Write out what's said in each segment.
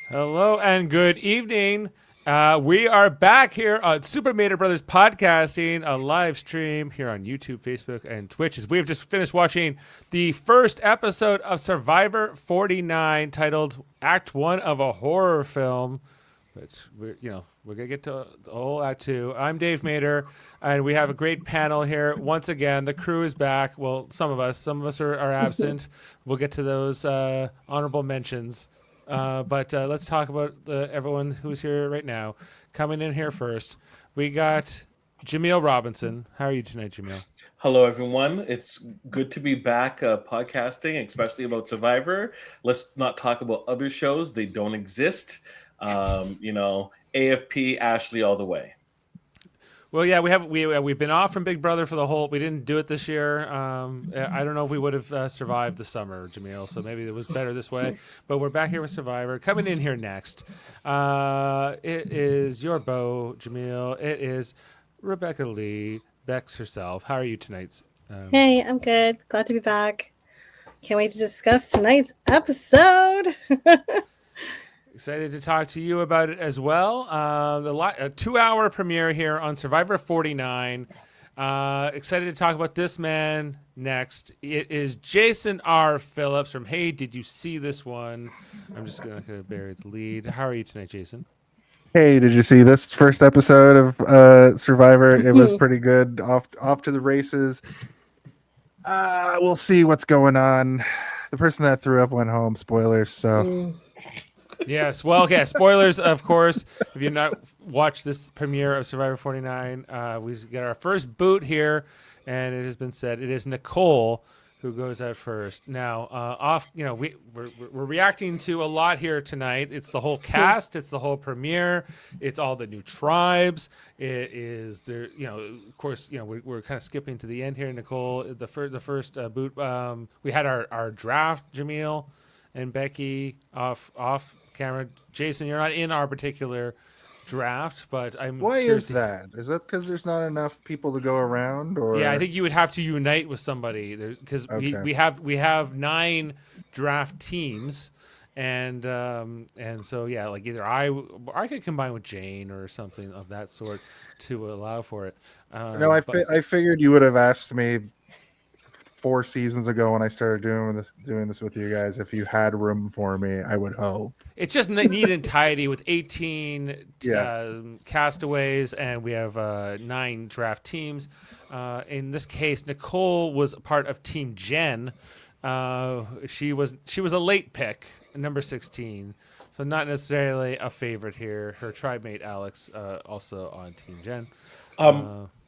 Hello and good evening. We are back here on Super Mater Brothers Podcasting, a live stream here on YouTube, Facebook, and Twitch. As we have just finished watching the first episode of Survivor 49, titled Act 1 of a Horror Film. Which we're gonna get to the whole Act 2. I'm Dave Mater, and we have a great panel here. Once again, the crew is back. Well, some of us are absent. We'll get to those honorable mentions. But let's talk about everyone who's here right now. Coming in here first, we got Jaemeel Robinson. How are you tonight, Jaemeel? Hello, everyone. It's good to be back podcasting, especially about Survivor. Let's not talk about other shows. They don't exist. AFP, Ashley all the way. Well, yeah, we've been off from Big Brother for the whole. We didn't do it this year. I don't know if we would have survived the summer, Jaemeel. So maybe it was better this way. But we're back here with Survivor. Coming in here next, it is your beau, Jaemeel. It is Rebecca Lee, Bex herself. How are you tonight? Hey, I'm good. Glad to be back. Can't wait to discuss tonight's episode. Excited to talk to you about it as well. A 2-hour premiere here on Survivor 49. Excited to talk about this man next. It is Jason R. Phillips from Hey, Did You See This One? I'm just going to bury the lead. How are you tonight, Jason? Hey, did you see this first episode of Survivor? It was pretty good. Off to the races. We'll see what's going on. The person that threw up went home. Spoilers. So. Yes. Well, okay. Spoilers, of course. If you've not watched this premiere of Survivor 49, we get our first boot here, and it has been said it is Nicole who goes out first. Now, we're reacting to a lot here tonight. It's the whole cast. It's the whole premiere. It's all the new tribes. It is there. Of course, we're kind of skipping to the end here. Nicole, the first boot. We had our draft, Jaemeel and Becky off camera. Jason, you're not in our particular draft, but I'm. Why is that? Is that because there's not enough people to go around, or? Yeah, I think you would have to unite with somebody because we have 9 draft teams, and so yeah, like either I could combine with Jane or something of that sort to allow for it. No, I figured you would have asked me 4 seasons ago when I started doing this with you guys. If you had room for me, I would hope. It's just neat and tidy with 18 castaways, and we have 9 draft teams. In this case, Nicole was part of Team Jen. She was a late pick, number 16, so not necessarily a favorite here. Her tribe mate Alex also on Team Jen.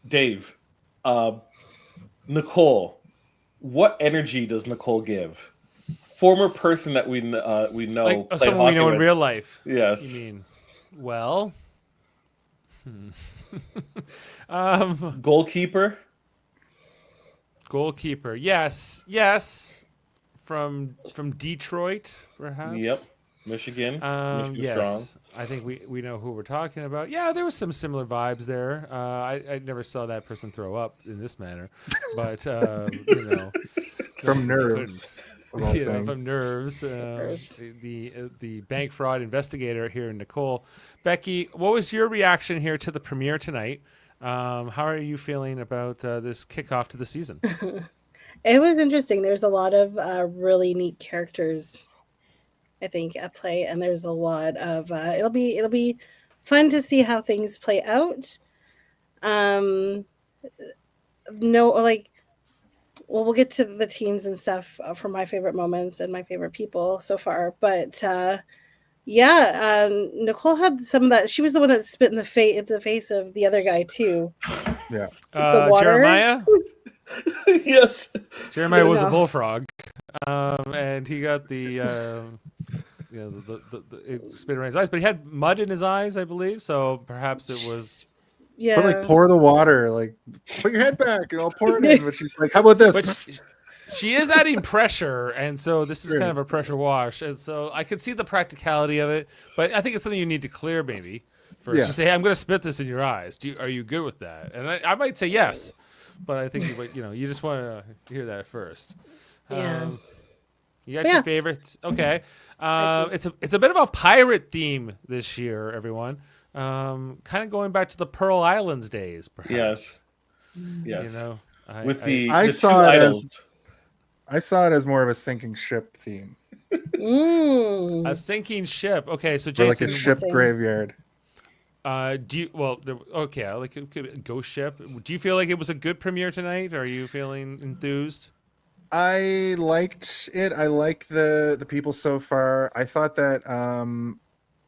Dave, Nicole. What energy does Nicole give? Former person that we know, like someone we know in real life. Yes. You mean, well, goalkeeper. Goalkeeper. Yes. From Detroit, perhaps. Yep. Michigan. Yes. Strong. I think we know who we're talking about. Yeah, there was some similar vibes there. I never saw that person throw up in this manner, but from nerves. From nerves. The bank fraud investigator here, Nicole. Becky, what was your reaction here to the premiere tonight? How are you feeling about this kickoff to the season? It was interesting. There's a lot of really neat characters, I think, at play, and there's a lot of it'll be fun to see how things play out. We'll get to the teams and stuff for my favorite moments and my favorite people so far, but Nicole had some of that. She was the one that spit in the face of the other guy too. Yeah, the water. Jeremiah. Yes, Jeremiah was a bullfrog, and he got the spit around his eyes, but he had mud in his eyes, I believe. So perhaps it was. Yeah, but like pour the water, like put your head back and I'll pour it in. But she's like, "How about this?" But she is adding pressure, and so this is kind of a pressure wash, and so I could see the practicality of it. But I think it's something you need to clear maybe first and say, "Hey, I'm going to spit this in your eyes. Are you good with that?" And I might say yes. But I think you just want to hear that first. Yeah. You got Yeah. your favorites. Okay. I do. It's a bit of a pirate theme this year, everyone. Kind of going back to the Pearl Islands days, perhaps. Yes. Mm. Yes. You know, With I the two saw it as- idols. I saw it as more of a sinking ship theme, a Mm. sinking ship. Okay, so or like Jason, a ship Interesting. graveyard. do you? Well, okay, I like a ghost ship. Do you feel like it was a good premiere tonight? Are you feeling enthused? I liked it. I like the people so far. I thought that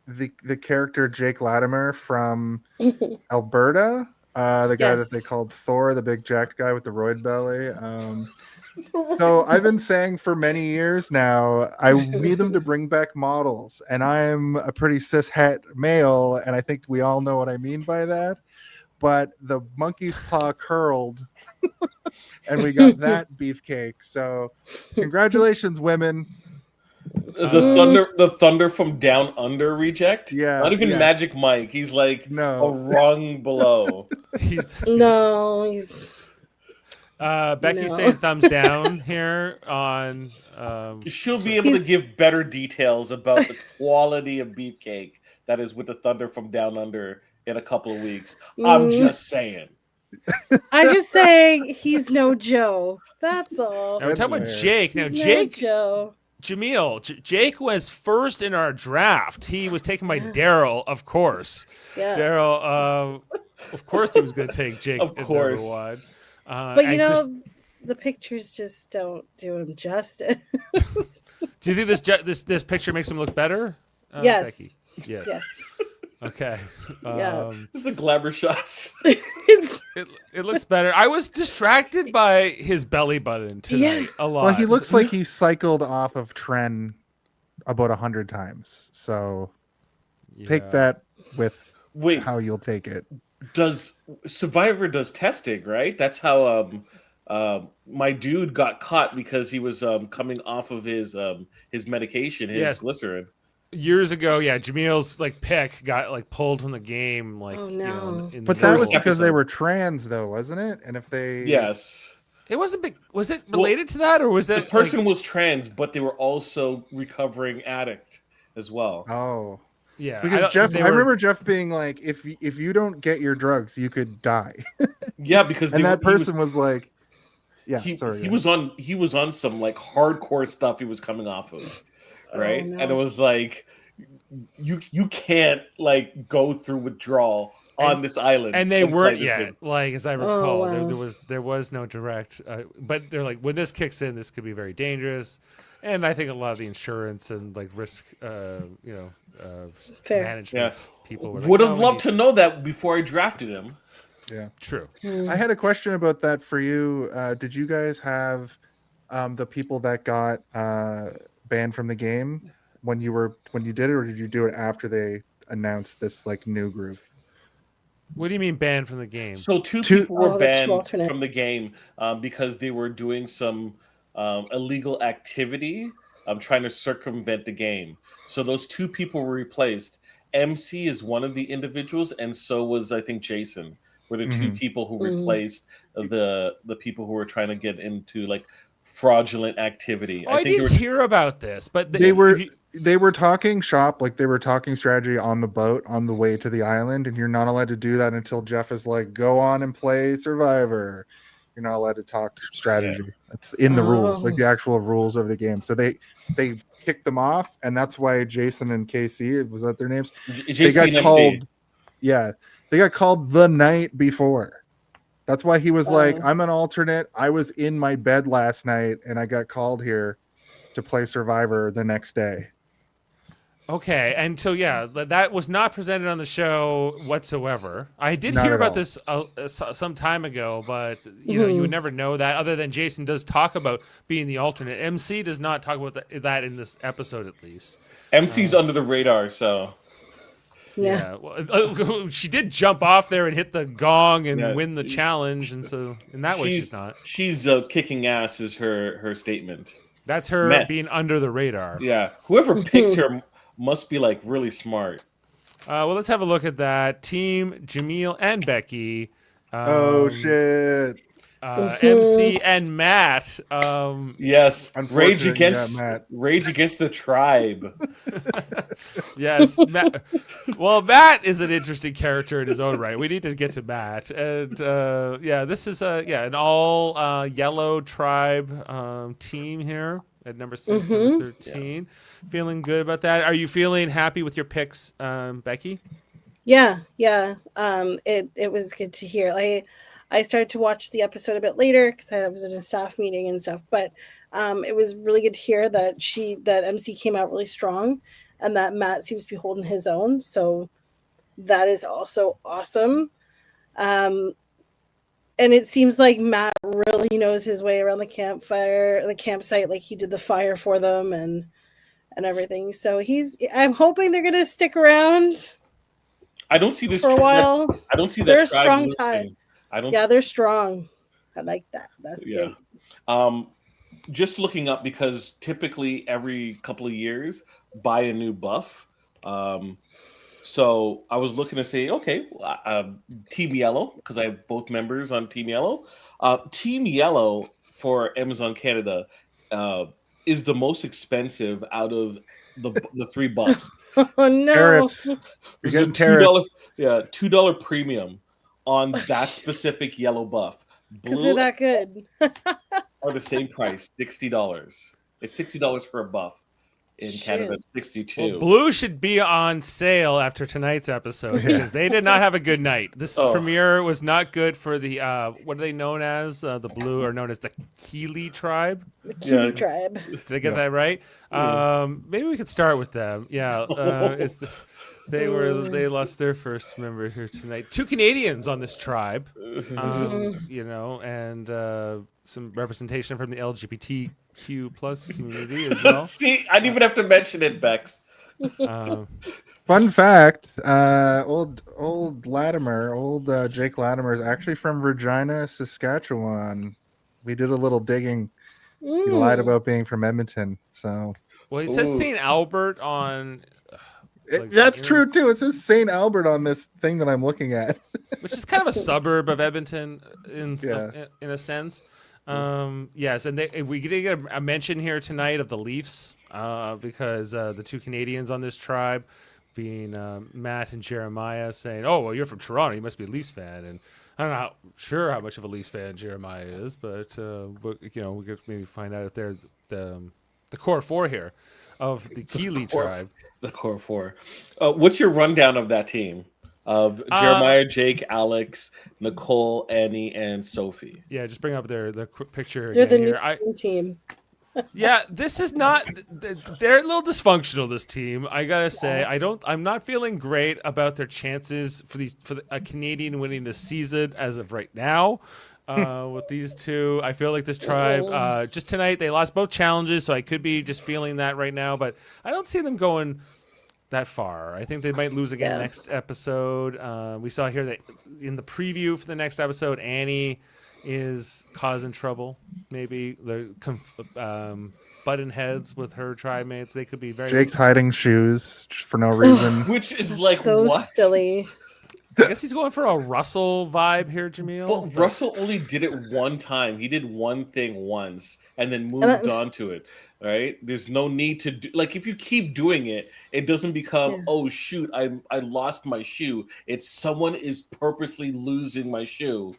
the character Jake Latimer from Alberta, the guy that they Yes. called Thor, the big jacked guy with the roid belly. So I've been saying for many years now, I need them to bring back models, and I'm a pretty cis het male, and I think we all know what I mean by that. But the monkey's paw curled, and we got that beefcake. So congratulations, women. The thunder from down under reject. Yeah, Not even yes. Magic Mike. He's like a No. rung below. He's No, he's Becky No. saying thumbs down here on. She'll be able to He's- give better details about the quality of beefcake that is with the thunder from down under in a couple of weeks. I'm just saying. I'm just saying he's no Joe. That's all. Now we're talking about fair. Jake. Now He's no Jake, Joe. Jaemeel, Jake was first in our draft. He was taken by Daryl, of course. Yeah. Daryl, of course, he was going to take Jake. Of at course. number one. But you and know, Chris- the pictures just don't do him justice. do you think this picture makes him look better? Yes. Becky? Yes. Yes. Okay. Yeah. It's a glamour shots. It's, It looks better. I was distracted by his belly button tonight a lot. Well, he looks like he cycled off of Tren about 100 times. So take Yeah. that with Wait, how you'll take it. does Survivor does testing, right? That's how my dude got caught because he was coming off of his medication, his Yes. glycerin. Years ago, yeah, Jameel's like pick got like pulled from the game, like Oh, you know, no. in But the that first was because they episode. were trans, though, wasn't it? And if they Yes. It wasn't big. Was it related to that, or was The that person like, was trans, but they were also recovering addict as well. oh, yeah, because Jeff, they I were- remember Jeff being like, if you don't get your drugs, you could die, Yeah, because and they that were- he was- person was like, yeah, he, sorry, he yeah. was on some like hardcore stuff he was coming off of, right? no. And it was like you can't like go through withdrawal on this island, and they play weren't this yet. game. Like as I recall, wow. there was no direct. But they're like, when this kicks in, this could be very dangerous. And I think a lot of the insurance and like risk, Fair. management people were like, Would "No, have we loved need-" to know that before I drafted him. Yeah. True. I had a question about that for you. Did you guys have the people that got banned from the game when you did it, or did you do it after they announced this like new group? What do you mean banned from the game? So two Two- people were Oh, the two banned alternates. from the game because they were doing some illegal activity, trying to circumvent the game. So those two people were replaced. MC is one of the individuals, and so was I think Jason. Were the two Mhm. people who replaced the people who were trying to get into like fraudulent activity. Oh, I think did they were hear about this, but They were talking shop, like they were talking strategy on the boat on the way to the island, and you're not allowed to do that until Jeff is like, go on and play Survivor. You're not allowed to talk strategy. It's in the rules, like the actual rules of the game. So they kicked them off, and that's why Jason and KC, was that their names? They JC got and MC. called. Yeah, they got called the night before. That's why he was like, Oh. I'm an alternate. I was in my bed last night, and I got called here to play Survivor the next day. Okay, and so yeah, that was not presented on the show whatsoever. I did Not hear at about all. this some time ago, but you would never know that. Other than Jason does talk about being the alternate. MC does not talk about that in this episode, at least. MC's under the radar, so yeah. Well, she did jump off there and hit the gong and Yeah. win the challenge, and so in that way she's not. She's kicking ass is her statement. That's her Matt. being under the radar. Yeah, whoever picked her must be like really smart. Well, let's have a look at that. Team Jaemeel and Becky. Oh shit! MC and Matt. Yes, Unfortunate, Rage Against the Tribe. Yes, Matt. Well, Matt is an interesting character in his own right. We need to get to Matt, and this is an all yellow tribe team here at number 6, number 13. Yeah. Feeling good about that. Are you feeling happy with your picks, Becky? Yeah. It was good to hear. I started to watch the episode a bit later because I was in a staff meeting and stuff, but it was really good to hear that MC came out really strong and that Matt seems to be holding his own. So that is also awesome. And it seems like Matt really knows his way around the campsite, like he did the fire for them and everything. So I'm hoping they're going to stick around. I don't see this for a while. I don't see that they're a tribe strong losing. tribe. I don't. Yeah, they're strong. I like that. That's great. Just looking up because typically every couple of years buy a new buff. So I was looking to say, okay, Team Yellow, because I have both members on Team Yellow. Team Yellow for Amazon Canada is the most expensive out of the 3 buffs. Oh no! Tariffs. There's a $2 premium on that specific yellow buff. Because they're that good. Are the same price, $60. It's $60 for a buff. In Canada, it's $62. Well, blue should be on sale after tonight's episode because they did not have a good night. This premiere was not good for the what are they known as? The blue are known as the Keeley tribe. The Keeley tribe. Did I get that right? Maybe we could start with them. Yeah, they lost their first member here tonight. 2 Canadians on this tribe, and some representation from the LGBTQ plus community as well. See, I didn't even have to mention it, Bex. Fun fact: old Latimer, Jake Latimer is actually from Regina, Saskatchewan. We did a little digging. He lied about being from Edmonton. So, well, he says St. Albert on. That's true too. It says St. Albert on this thing that I'm looking at, which is kind of a suburb of Edmonton in a sense. Yes, and we did get a mention here tonight of the Leafs because the 2 Canadians on this tribe, being Matt and Jeremiah, saying, "Oh, well, you're from Toronto, you must be a Leafs fan." And I don't know how much of a Leafs fan Jeremiah is, but we could maybe find out if they're the core 4 here of the Keeley tribe. The core 4. What's your rundown of that team? Of Jeremiah, Jake, Alex, Nicole, Annie, and Sophie. Yeah, just bring up the quick picture. They're the new team. Yeah, this is not. They're a little dysfunctional. This team, I gotta say, I'm not feeling great about their chances for a Canadian winning this season as of right now. With these 2, I feel like this tribe. Just tonight, they lost both challenges, so I could be just feeling that right now. But I don't see them going that far. I think they might lose again next episode. We saw here that in the preview for the next episode, Annie is causing trouble. Maybe they're butting heads with her tribe mates. They could be very. Jake's hiding shoes for no reason, which is like so what? Silly. I guess he's going for a Russell vibe here, Jaemeel. But Russell only did it one time. He did one thing once and then moved on to it. Right? There's no need to do if you keep doing it, it doesn't become oh shoot, I lost my shoe. It's someone is purposely losing my shoe.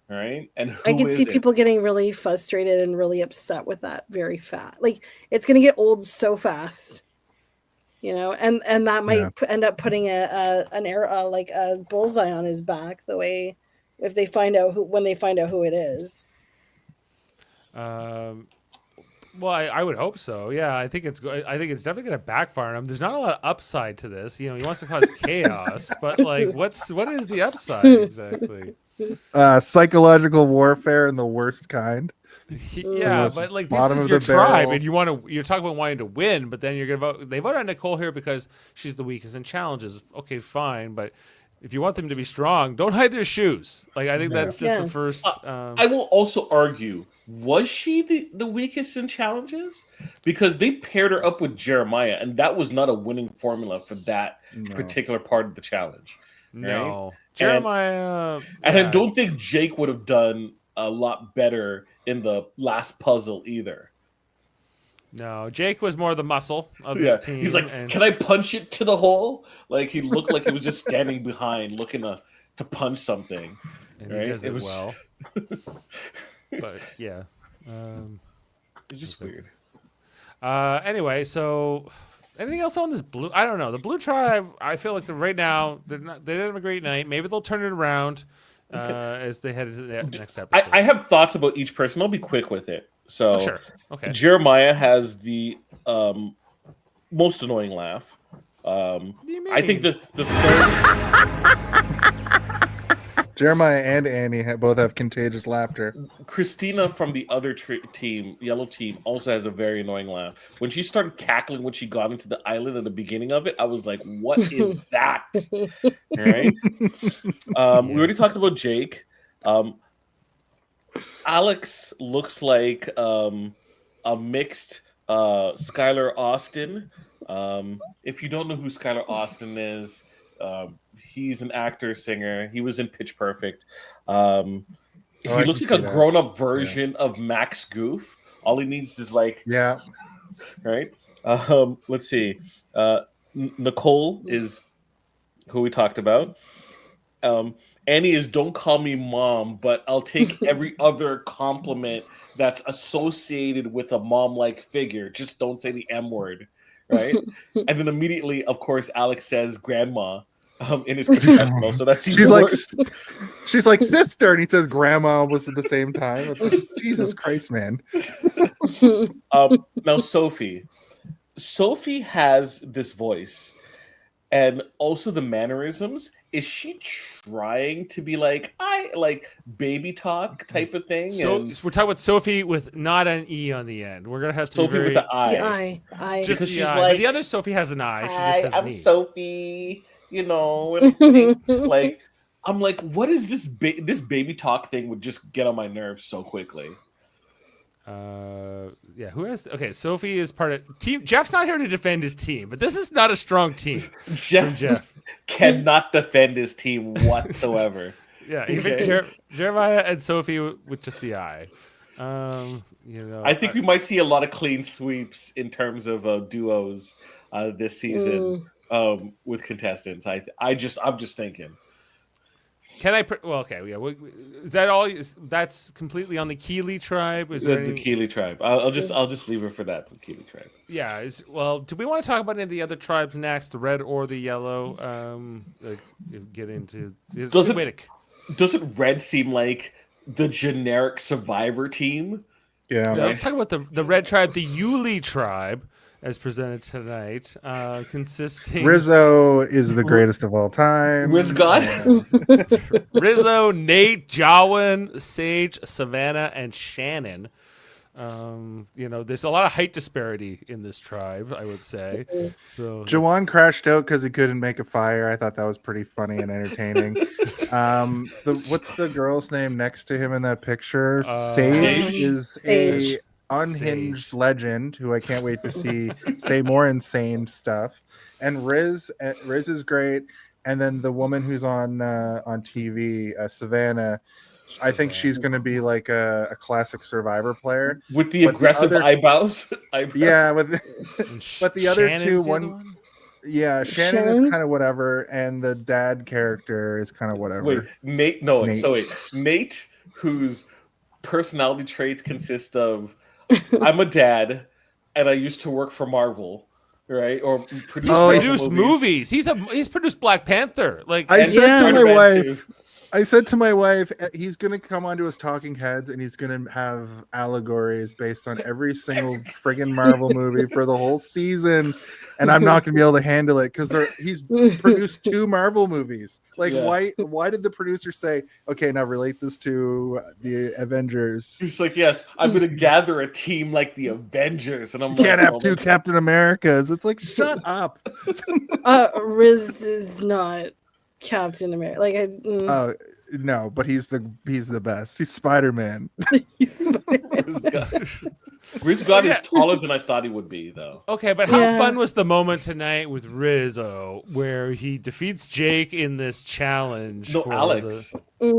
All right. And I can see people getting really frustrated and really upset with that very fast. Like it's gonna get old so fast. And that might end up putting a bullseye on his back. The way when they find out who it is. Well, I would hope so. Yeah, I think it's definitely going to backfire on him. There's not a lot of upside to this. He wants to cause chaos, but what is the upside exactly? Psychological warfare in the worst kind. Yeah, but this is your tribe, and you're talking about wanting to win, but then you're gonna vote. They vote on Nicole here because she's the weakest in challenges. Okay, fine, but if you want them to be strong, don't hide their shoes. I think that's just the first. I will also argue: was she the weakest in challenges? Because they paired her up with Jeremiah, and that was not a winning formula for that particular part of the challenge. No, right? Jeremiah, and I don't think Jake would have done a lot better in the last puzzle either. No, Jake was more the muscle of this team. He's like, and "Can I punch it to the hole?" Like he looked like he was just standing behind, looking to punch something. and Right? he does it was well. But yeah, It's just weird. anyway, so anything else on this blue? I don't know. The blue tribe. I feel like right now they didn't have a great night. Maybe they'll turn it around as they head into the next episode. I have thoughts about each person. I'll be quick with it. So, sure. Okay. Jeremiah has the most annoying laugh. What do you mean? I think the third, Jeremiah and Annie both have contagious laughter. Christina from the other team, yellow team, also has a very annoying laugh. When she started cackling when she got into the island at the beginning of it, I was like, "What is that?" Right? We already talked about Jake. Alex looks like a mixed Skylar Austin. If you don't know who Skylar Austin is, he's an actor, singer. He was in Pitch Perfect. He looks like a grown-up version of Max Goof. All he needs is like, right. Let's see. Nicole is who we talked about. Annie is "Don't call me mom, but I'll take every other compliment that's associated with a mom-like figure. Just don't say the M word." Right? And then immediately, of course, Alex says grandma in his confessional. So that's she's like sister, and he says grandma was at the same time. It's like, Jesus Christ, man. Now Sophie has this voice and also the mannerisms. Is she trying to be like baby talk type of thing? So we're talking about Sophie with not an E on the end. We're gonna have to Sophie with the I. The I. Just because the she's I. like, But the other Sophie has an I. She just has an I'm E. Sophie. Like I'm like, what is this? This baby talk thing would just get on my nerves so quickly. Yeah, who has? Okay, Sophie is part of team. Jeff's not here to defend his team, but this is not a strong team. Jeff cannot defend his team whatsoever. Yeah, even Jeremiah and Sophie with just the I. I think we might see a lot of clean sweeps in terms of duos this season with contestants. I'm just thinking. Can I? Well, okay, yeah. Is that all? That's completely on the Keeley tribe. That's the Keeley tribe. I'll just leave her for that. The Keeley tribe. Yeah. Well, do we want to talk about any of the other tribes next, the red or the yellow? Get into. Doesn't red seem like the generic Survivor team? Yeah. Let's talk about the red tribe, the Yulee tribe, as presented tonight, consisting Rizzo is the greatest of all time. Rizzo, Nate, Jawan, Sage, Savannah, and Shannon. There's a lot of height disparity in this tribe, I would say. So Jawan crashed out because he couldn't make a fire. I thought that was pretty funny and entertaining. What's the girl's name next to him in that picture? Sage is a unhinged legend who I can't wait to see say more insane stuff. And Riz is great. And then the woman who's on TV, Savannah. I think she's going to be like a classic Survivor player with the aggressive eyebrows. Yeah, but the other two, Shannon is kind of whatever, and the dad character is kind of whatever. Wait, Nate. No, Nate. So wait, Nate, whose personality traits consist of, I'm a dad, and I used to work for Marvel. Right, or produce movies. He's produced Black Panther. Like I said to my wife, he's going to come onto his talking heads and he's going to have allegories based on every single friggin' Marvel movie for the whole season. And I'm not going to be able to handle it because he's produced 2 Marvel movies. Like, why did the producer say, okay, now relate this to the Avengers? He's like, yes, I'm going to gather a team like the Avengers. And I'm like, can't have 2 Captain Americas. It's like, shut up. Riz is not Captain America. No, but he's the best. He's Spider-Man. Riz God is taller than I thought he would be, though. Okay, but how fun was the moment tonight with Rizzo where he defeats Jake in this challenge? No, Alex.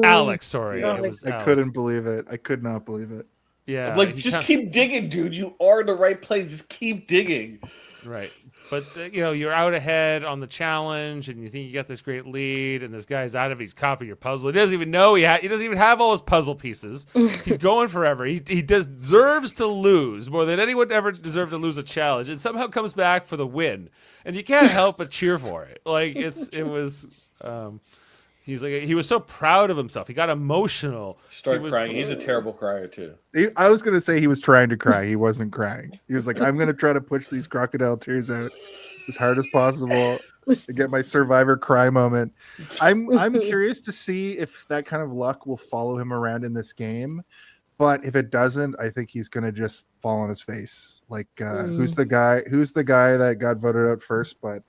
Alex, sorry. Yeah. It was I Alex. couldn't believe it. I could not believe it. Yeah. I'm like, just keep digging, dude. You are in the right place. Just keep digging. Right. But, you're out ahead on the challenge and you think you got this great lead and this guy's out of his copy your puzzle. He doesn't even know he doesn't even have all his puzzle pieces. He's going forever. He deserves to lose more than anyone ever deserved to lose a challenge and somehow comes back for the win. And you can't help but cheer for it. Like he was so proud of himself. He got emotional. Started crying. He's a terrible crier too. I was gonna say he was trying to cry. He wasn't crying. He was like, I'm gonna try to push these crocodile tears out as hard as possible to get my Survivor cry moment. I'm curious to see if that kind of luck will follow him around in this game. But if it doesn't, I think he's gonna just fall on his face. Like who's the guy that got voted out first, but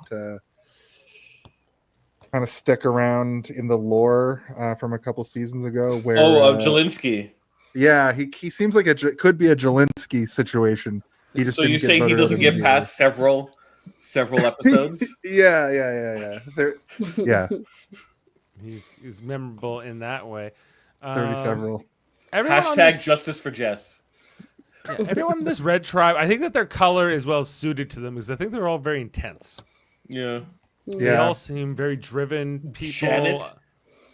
kind of stick around in the lore from a couple seasons ago where Jelinski. Yeah, he seems like could be a Jelinski situation. He just so you say he doesn't get past several episodes? Yeah. He's memorable in that way. 30 several. Hashtag justice for Jess. Yeah, everyone in this red tribe, I think that their color is well suited to them because I think they're all very intense. Yeah. They all seem very driven people.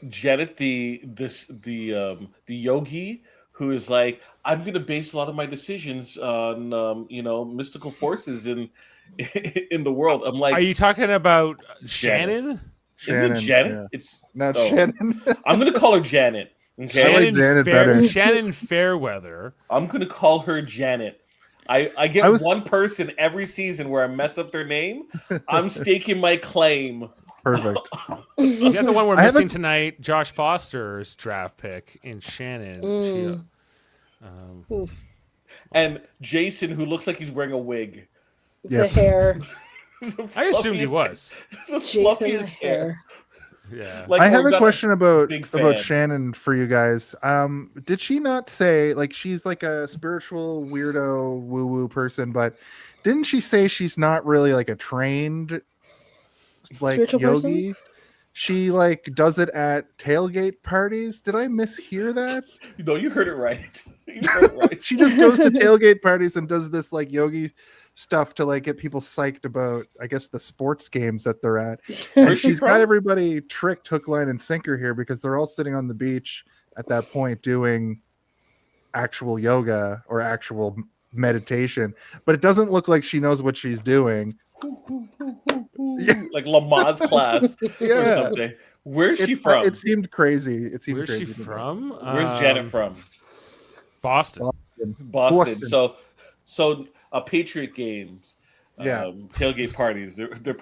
Janet, the yogi who is like, I'm going to base a lot of my decisions on mystical forces in the world. I'm like, are you talking about Shannon? Isn't it Janet? Yeah. It's not Shannon. I'm going to call her Janet. Okay? Shannon Fairweather. I'm going to call her Janet. I get one person every season where I mess up their name. I'm staking my claim. Perfect. You got the one we're missing tonight, Josh Foster's draft pick in Shannon. And Jason, who looks like he's wearing a wig. The hair. I assumed he was. Jason's hair. Yeah. I have a question about Shannon for you guys. Did she not say, like, she's like a spiritual weirdo woo-woo person, but didn't she say she's not really like a trained like spiritual yogi? person? She like does it at tailgate parties. Did I mishear that? No, you heard it right. She just goes to tailgate parties and does this like yogi stuff to like get people psyched about, I guess, the sports games that they're at. And she's got everybody tricked hook, line, and sinker here because they're all sitting on the beach at that point doing actual yoga or actual meditation. But it doesn't look like she knows what she's doing. Like Lamaze class or something. Where's she from? It seemed crazy. Where's she from? Where's Janet from? Boston. So Patriot games, tailgate parties. They're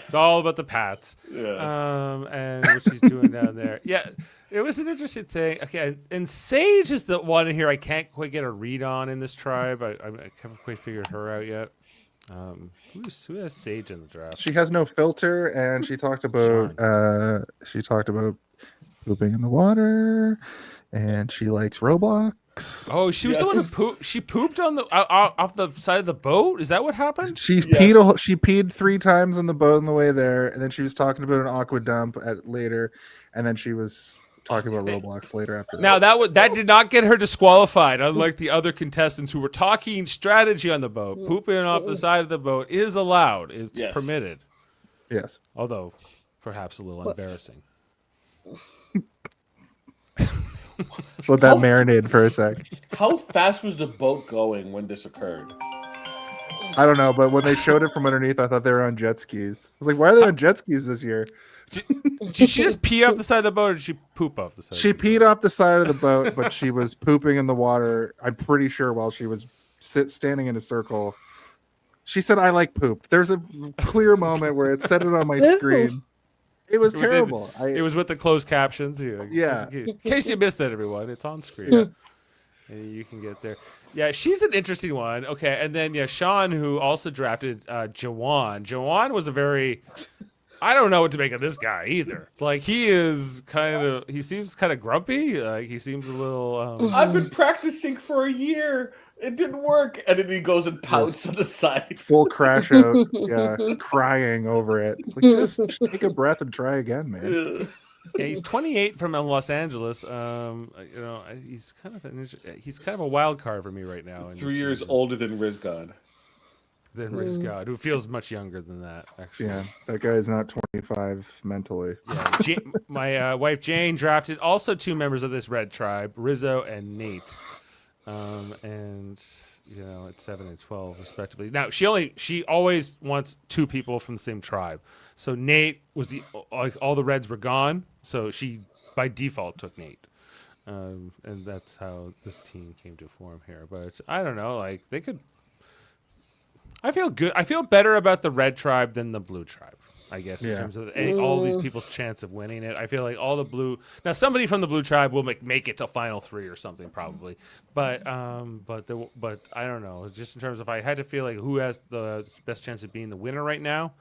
It's all about the Pats. Yeah. And what she's doing down there. Yeah, it was an interesting thing. Okay, and Sage is the one here I can't quite get a read on in this tribe. I haven't quite figured her out yet. Who has Sage in the draft? She has no filter, and she talked about pooping in the water, and she likes Roblox. Oh, she was the one who pooped. She pooped on the off the side of the boat. Is that what happened? She peed 3 times on the boat on the way there, and then she was talking about an aqua dump later, and then she was talking about Roblox later after that. Now that did not get her disqualified, unlike the other contestants who were talking strategy on the boat. Pooping off the side of the boat is allowed. It's permitted. Yes. Although perhaps a little embarrassing. So let that marinate for a sec. How fast was the boat going when this occurred? I don't know, but when they showed it from underneath, I thought they were on jet skis. I was like, why are they on jet skis this year? Did she just pee off the side of the boat, or did she poop off the side? She peed off the side of the boat, but she was pooping in the water, I'm pretty sure, while she was standing in a circle. She said, I like poop. There's a clear moment where it said it on my screen. It was terrible. It was with the closed captions. Yeah. In case you missed that, everyone, it's on screen. And you can get there. Yeah, she's an interesting one. Okay, and then Sean, who also drafted Jawan. Jawan was a very I don't know what to make of this guy either. Like he seems kind of grumpy. Like he seems a little. I've been practicing for a year. It didn't work. And then he goes and pouts on the side. Full crash out. Yeah, crying over it. Like, just take a breath and try again, man. Yeah, he's 28 from Los Angeles. He's kind of a wild card for me right now. 3 years older than Rizgod. Than Riz God, who feels much younger than that, actually. Yeah, that guy's not 25 mentally. Yeah, my wife Jane drafted also 2 members of this red tribe, Rizzo and Nate, and at 7 and 12 respectively. Now she always wants 2 people from the same tribe. So Nate was all the reds were gone, so she by default took Nate. And that's how this team came to form here. But I don't know, like they could. I feel good. I feel better about the red tribe than the blue tribe, I guess, in terms of all these people's chance of winning it. I feel like all the blue. Now, somebody from the blue tribe will make it to final 3 or something probably, but I don't know. Just in terms of, if I had to feel like who has the best chance of being the winner right now,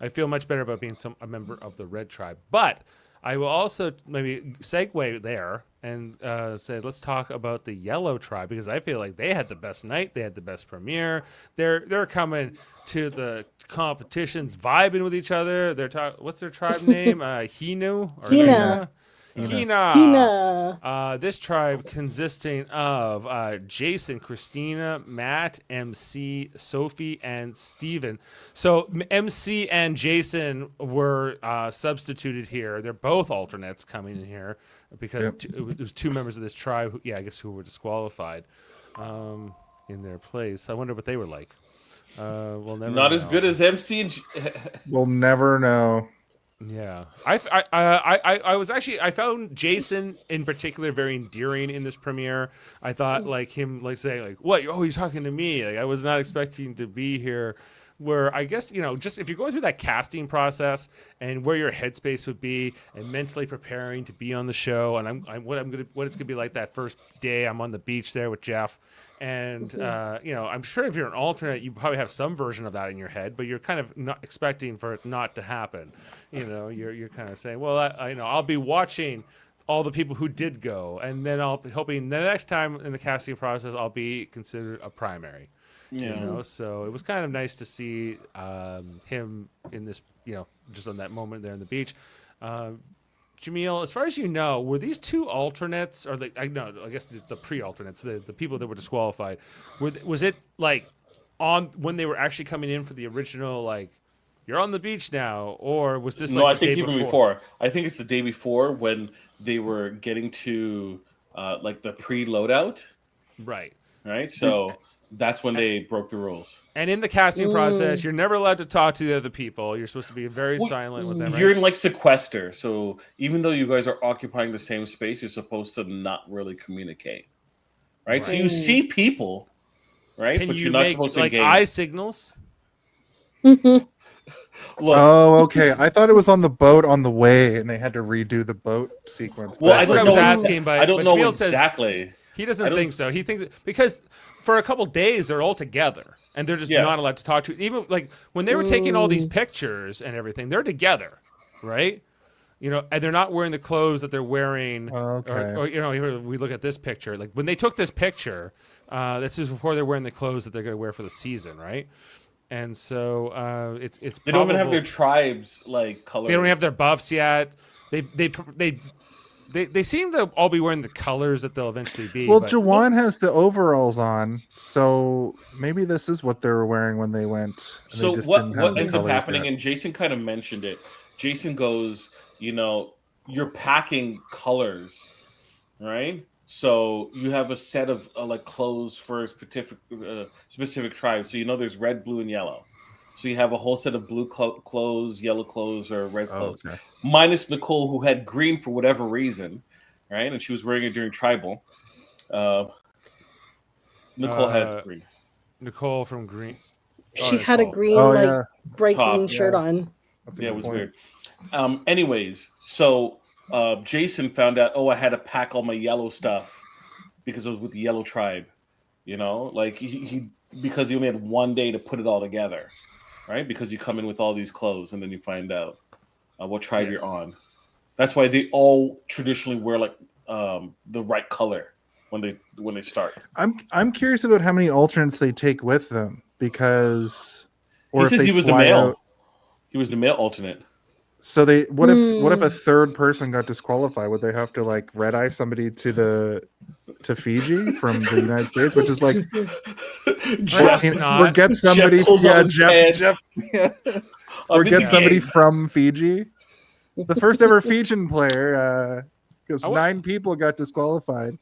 I feel much better about being a member of the red tribe. But I will also maybe segue there and say, let's talk about the yellow tribe, because I feel like they had the best night. They had the best premiere. They're coming to the competitions, vibing with each other. What's their tribe name? Hinu? Or Hina. Hina. This tribe consisting of Jason, Christina, Matt, MC, Sophie, and Steven. So MC and Jason were substituted here. They're both alternates coming in here because it was 2 members of this tribe, who were disqualified in their place. I wonder what they were like. We'll never Not know. as good as MC and We'll never know. Yeah, I found Jason in particular very endearing in this premiere. I thought like him saying like, "What? Oh, you're talking to me." Like I was not expecting to be here. Where I guess just if you're going through that casting process and where your headspace would be and mentally preparing to be on the show, and what it's gonna be like that first day I'm on the beach there with Jeff. And I'm sure if you're an alternate, you probably have some version of that in your head, but you're kind of not expecting for it not to happen. You're kind of saying, well, I'll be watching all the people who did go, and then I'll be hoping the next time in the casting process I'll be considered a primary. So it was kind of nice to see him in this, just on that moment there on the beach. Jaemeel, as far as you know, were these 2 alternates, or I guess the pre-alternates, the people that were disqualified, was it like on when they were actually coming in for the original, like, you're on the beach now, or was this I think even before? I think it's the day before when they were getting to like the pre-loadout. Right. So that's when they broke the rules. And in the casting process, you're never allowed to talk to the other people. You're supposed to be very silent with them. You're in like sequester, so even though you guys are occupying the same space, you're supposed to not really communicate, right? So you see people, right? Can but you you're not make supposed to like engage. eye signals? Look, Oh, okay. I thought it was on the boat on the way, and they had to redo the boat sequence. Well, That's what I was asking, but I don't know Jaemeel says exactly. He doesn't think so. He thinks because for a couple days they're all together and they're just not allowed to talk to. Even like when they were taking all these pictures and everything, they're together, right? And they're not wearing the clothes that they're wearing. Okay. Or here we look at this picture. Like when they took this picture, this is before they're wearing the clothes that they're going to wear for the season, right? And so it's They don't even have their tribes like colors. They don't have their buffs yet. They seem to all be wearing the colors that they'll eventually be. Well, Jawan has the overalls on, so maybe this is what they were wearing when they went. So what ends up happening, and Jason kind of mentioned it. Jason goes, you're packing colors, right? So you have a set of like clothes for a specific tribe. So there's red, blue, and yellow. So you have a whole set of blue clothes, yellow clothes, or red clothes. Okay. Minus Nicole, who had green for whatever reason, right? And she was wearing it during tribal. Nicole had green. Nicole from green. She had a green, bright green shirt on. It was weird. Anyways, so Jason found out, I had to pack all my yellow stuff because I was with the yellow tribe. Like he because he only had one day to put it all together. Right, because you come in with all these clothes and then you find out. what tribe Yes. you're on. That's why they all traditionally wear like the right color when they start. I'm curious about how many alternates they take with them because, He or if says they he was the fly male. out. He was the male alternate. So they what if a Hmm. third person got disqualified? Would they have to like red eye somebody to Fiji from the United States, which is like Perhaps 14, or not. get Jeff somebody, pulls up his pants. yeah, or I'm in get the somebody game. from Fiji. The first ever Fijian player, because I wa- 9 people got disqualified.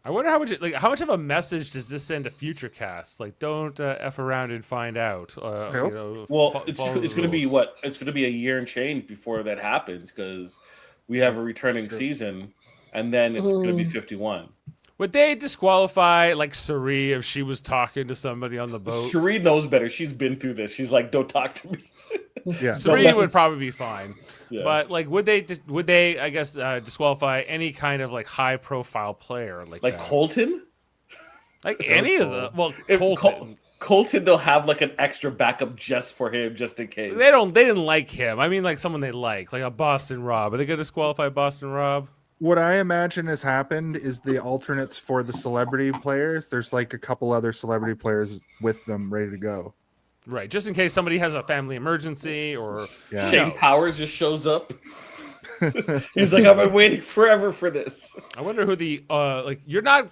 I wonder how much of a message does this send to future casts? Like, don't f around and find out. hope. Well, Follow it's the going to be rules. what? It's going to be a year and change before that happens because we have a returning True. season, and then it's going to be 51. Would they disqualify like Sari if she was talking to somebody on the boat? Sheree knows better. She's been through this. She's like, "Don't talk to me." Yeah, Sari Unless would it's- probably be fine. Yeah. But like, would they? I guess disqualify any kind of like high profile player like Colton. like any of the If Colton. Colton, they'll have like an extra backup just for him, just in case. They didn't like him. I mean, like someone they like a Boston Rob. Are they gonna disqualify Boston Rob? what I imagine has happened is the alternates for the celebrity players. There's like a couple other celebrity players with them ready to go. Right, just in case somebody has a family emergency or Yeah. who Shane knows? Powers just shows up. He's like, I've been waiting forever for this. I wonder who the like you're not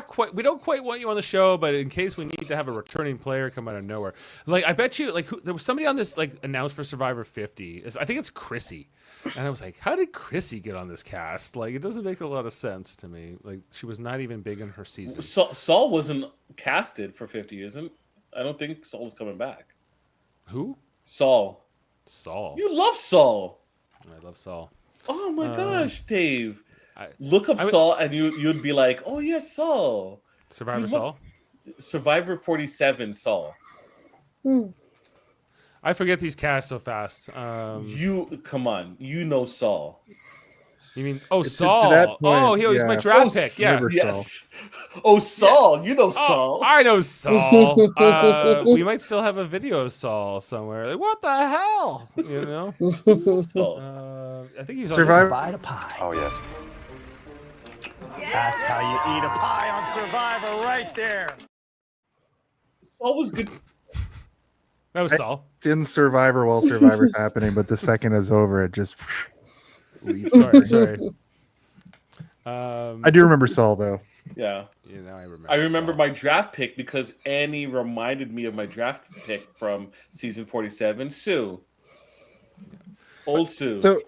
quite we don't quite want you on the show, but in case we need to have a returning player come out of nowhere, like I bet you like there was somebody on this like announced for Survivor 50. I think it's Chrissy, and I was like, how did Chrissy get on this cast? Like it doesn't make a lot of sense to me. Like she was not even big in her season. Saul wasn't casted for 50, isn't? I don't think Saul's coming back. Who? Saul. Saul. You love Saul. I love Saul. Oh my gosh, Dave. I- Look up I would- Saul and you'd be like, oh yes, Saul. Survivor You Saul. Survivor 47 Saul. Hmm. I forget these casts so fast. You come on, you know Saul. You mean to Saul? that point, Oh, he was yeah. my draft Oh, pick. Yeah. River Yes. Oh, Saul. You know Oh, Saul. I know Saul. We might still have a video of Saul somewhere. Like, what the hell? You know? Saul. I think he was on Survivor. Bite a pie. Oh, yes. That's how you eat a pie on Survivor right there. Saul was good. That was Saul. It's in Survivor while Survivor's happening, but the second is over, it just leaves. Sorry. I do remember Saul though. Yeah. You know, I remember Saul. my draft pick because Annie reminded me of my draft pick from season 47, Sue. Old Sue. So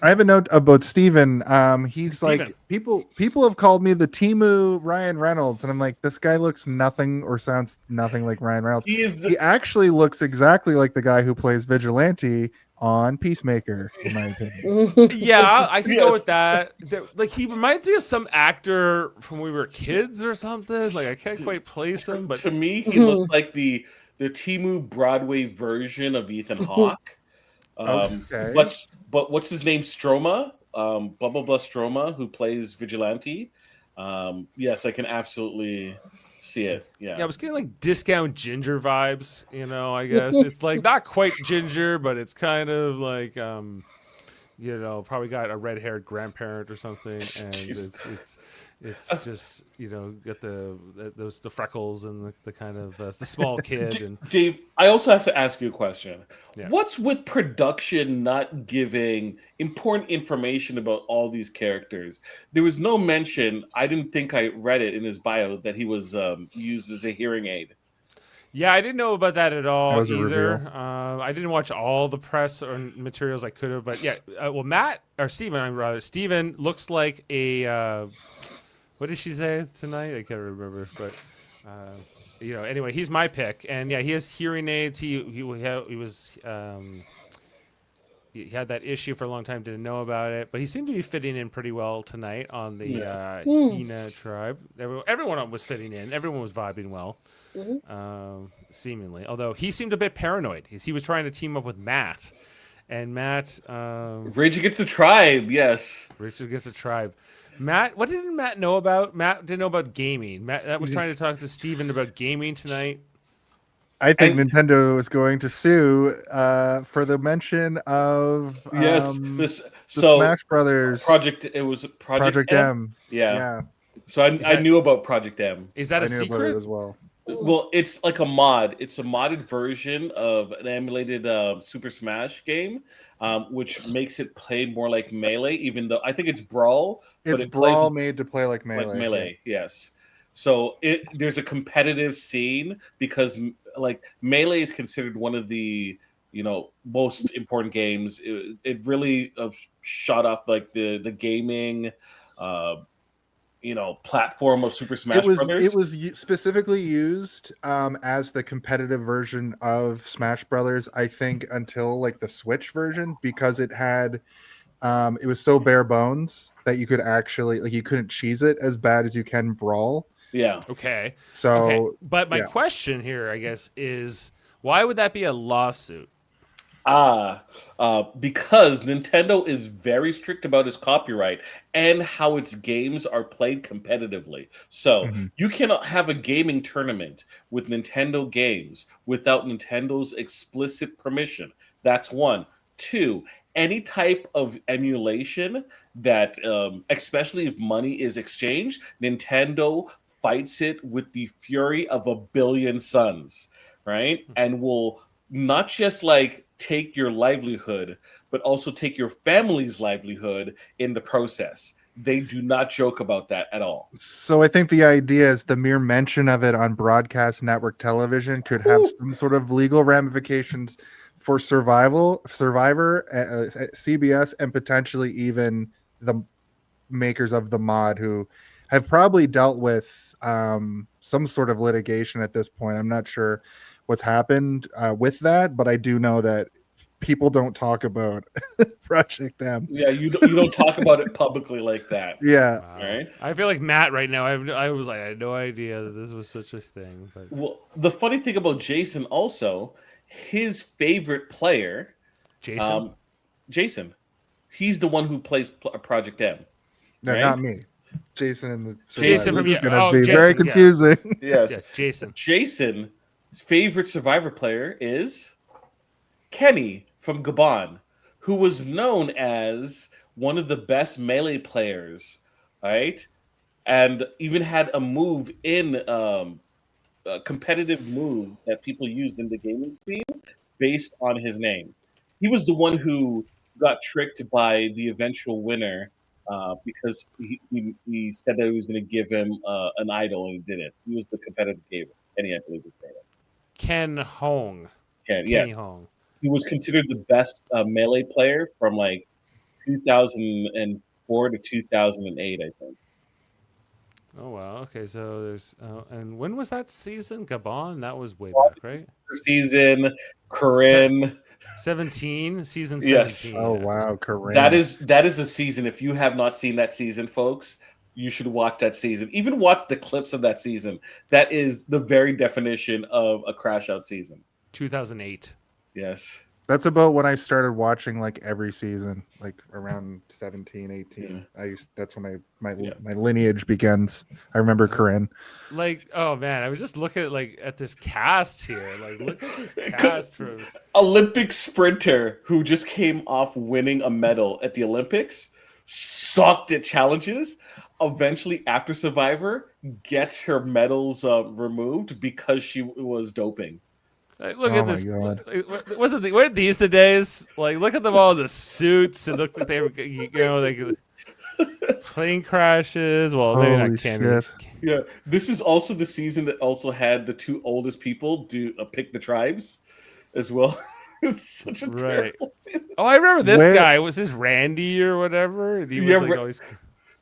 I have a note about Steven. He's Steven. like people have called me the Timu Ryan Reynolds, and I'm like, this guy looks nothing or sounds nothing like Ryan Reynolds. He actually looks exactly like the guy who plays Vigilante on Peacemaker, in my opinion. Yeah, I can go Yes. with that. Like he reminds me of some actor from when we were kids or something. Like I can't quite place him, but to me, he looked like the Timu Broadway version of Ethan Hawke. Okay. But what's his name? Stroma, blah blah blah Stroma, who plays Vigilante. Yes, I can absolutely see it. yeah, I was getting like discount ginger vibes. You know, I guess it's like not quite ginger, but it's kind of like you know, probably got a red-haired grandparent or something, and Jesus. it's just you know got the freckles and the kind of the small kid and Dave, I also have to ask you a question. Yeah. What's with production not giving important information about all these characters? There was no mention. I didn't think I read it in his bio that he was used as a hearing aid. yeah, I didn't know about that at all That was a either. reveal. I didn't watch all the press or materials I could have, but yeah, well, Steven looks like a. What did she say tonight? I can't remember, but you know, anyway, he's my pick, and yeah, he has hearing aids. He had that issue for a long time, didn't know about it, but he seemed to be fitting in pretty well tonight on the Hina tribe. Everyone was fitting in. Everyone was vibing well, seemingly. Although he seemed a bit paranoid. He was trying to team up with Matt, and Matt Rage Against the Tribe, yes. Rage Against the Tribe. Matt, what didn't Matt know about? Matt didn't know about gaming. Matt was trying to talk to Steven about gaming tonight. I think And Nintendo is going to sue for the mention of yes, this the so Smash Brothers it was Project Project M. M. Yeah. Yeah, So Is I that knew about Project M. is that a I knew about it secret? as well. Well, it's like a mod. It's a modded version of an emulated Super Smash game, which makes it play more like Melee. Even though I think it's Brawl, but It's it plays Brawl made to play like like Melee. Yeah. Melee. Yes. So there's a competitive scene because like Melee is considered one of the most important games. It really shot off like the gaming. Uh, platform of Super Smash It Brothers. was specifically used as the competitive version of Smash Brothers, I think, until like the Switch version, because it had it was so bare bones that you could actually like you couldn't cheese it as bad as you can Brawl. Yeah. Okay. So But my yeah. question here, I guess, is why would that be a lawsuit? Because Nintendo is very strict about its copyright and how its games are played competitively. So Mhm. you cannot have a gaming tournament with Nintendo games without Nintendo's explicit permission. That's one. Two, any type of emulation that, especially if money is exchanged, Nintendo fights it with the fury of a billion suns, right? And will not just like take your livelihood, but also take your family's livelihood in the process. They do not joke about that at all. So I think the idea is the mere mention of it on broadcast network television could have Woo. some sort of legal ramifications for Survivor, CBS, and potentially even the makers of the mod, who have probably dealt with some sort of litigation at this point. I'm not sure what's happened with that, but I do know that people don't talk about Project M. Yeah, you don't talk about it publicly like that, Yeah. Wow. right? I feel like Matt right now. I was like, I had no idea that this was such a thing. But Well, the funny thing about Jason also, his favorite player, Jason, um, Jason, he's the one who plays Project M, No, right? not me. Jason and the Jason Survivor. from- This is yeah, gonna oh, be Jason, very yeah. confusing. Yes. yes, Jason. Jason's favorite Survivor player is Kenny from Gabon, who was known as one of the best melee players, right? And even had a move in a competitive move that people used in the gaming scene based on his name. He was the one who got tricked by the eventual winner because he said that he was going to give him an idol and he didn't. He was the competitive gamer. Kenny, I believe his name is. Ken Hong. Yeah, Kenny Hong. he was considered the best melee player from like 2004 to 2008, I think. Oh wow. Okay, so there's and when was that season? Gabon. That was way back, right? Season, Corinne. 17, season Yes. 17. Oh wow, Corinne. That is a season. If you have not seen that season, folks, you should watch that season. Even watch the clips of that season. That is the very definition of a crash out season. 2008. Yes. That's about when I started watching like every season, like around 17, 18. That's when my lineage begins. I remember Corinne. Like, oh man, I was just looking at this cast here. Like, look at this cast from Olympic sprinter who just came off winning a medal at the Olympics, sucked at challenges. Eventually, after Survivor, gets her medals removed because she was doping. Like, look Oh at my this. God. Weren't these the days? Like, look at them all in the suits and look like they were, like plane crashes. Well, maybe Holy not Canada. shit. Yeah, this is also the season that also had the two oldest people do pick the tribes as well. It's such a Right. terrible season. Oh, I remember this Where- guy. Was this Randy or whatever? And he was Yeah, like always.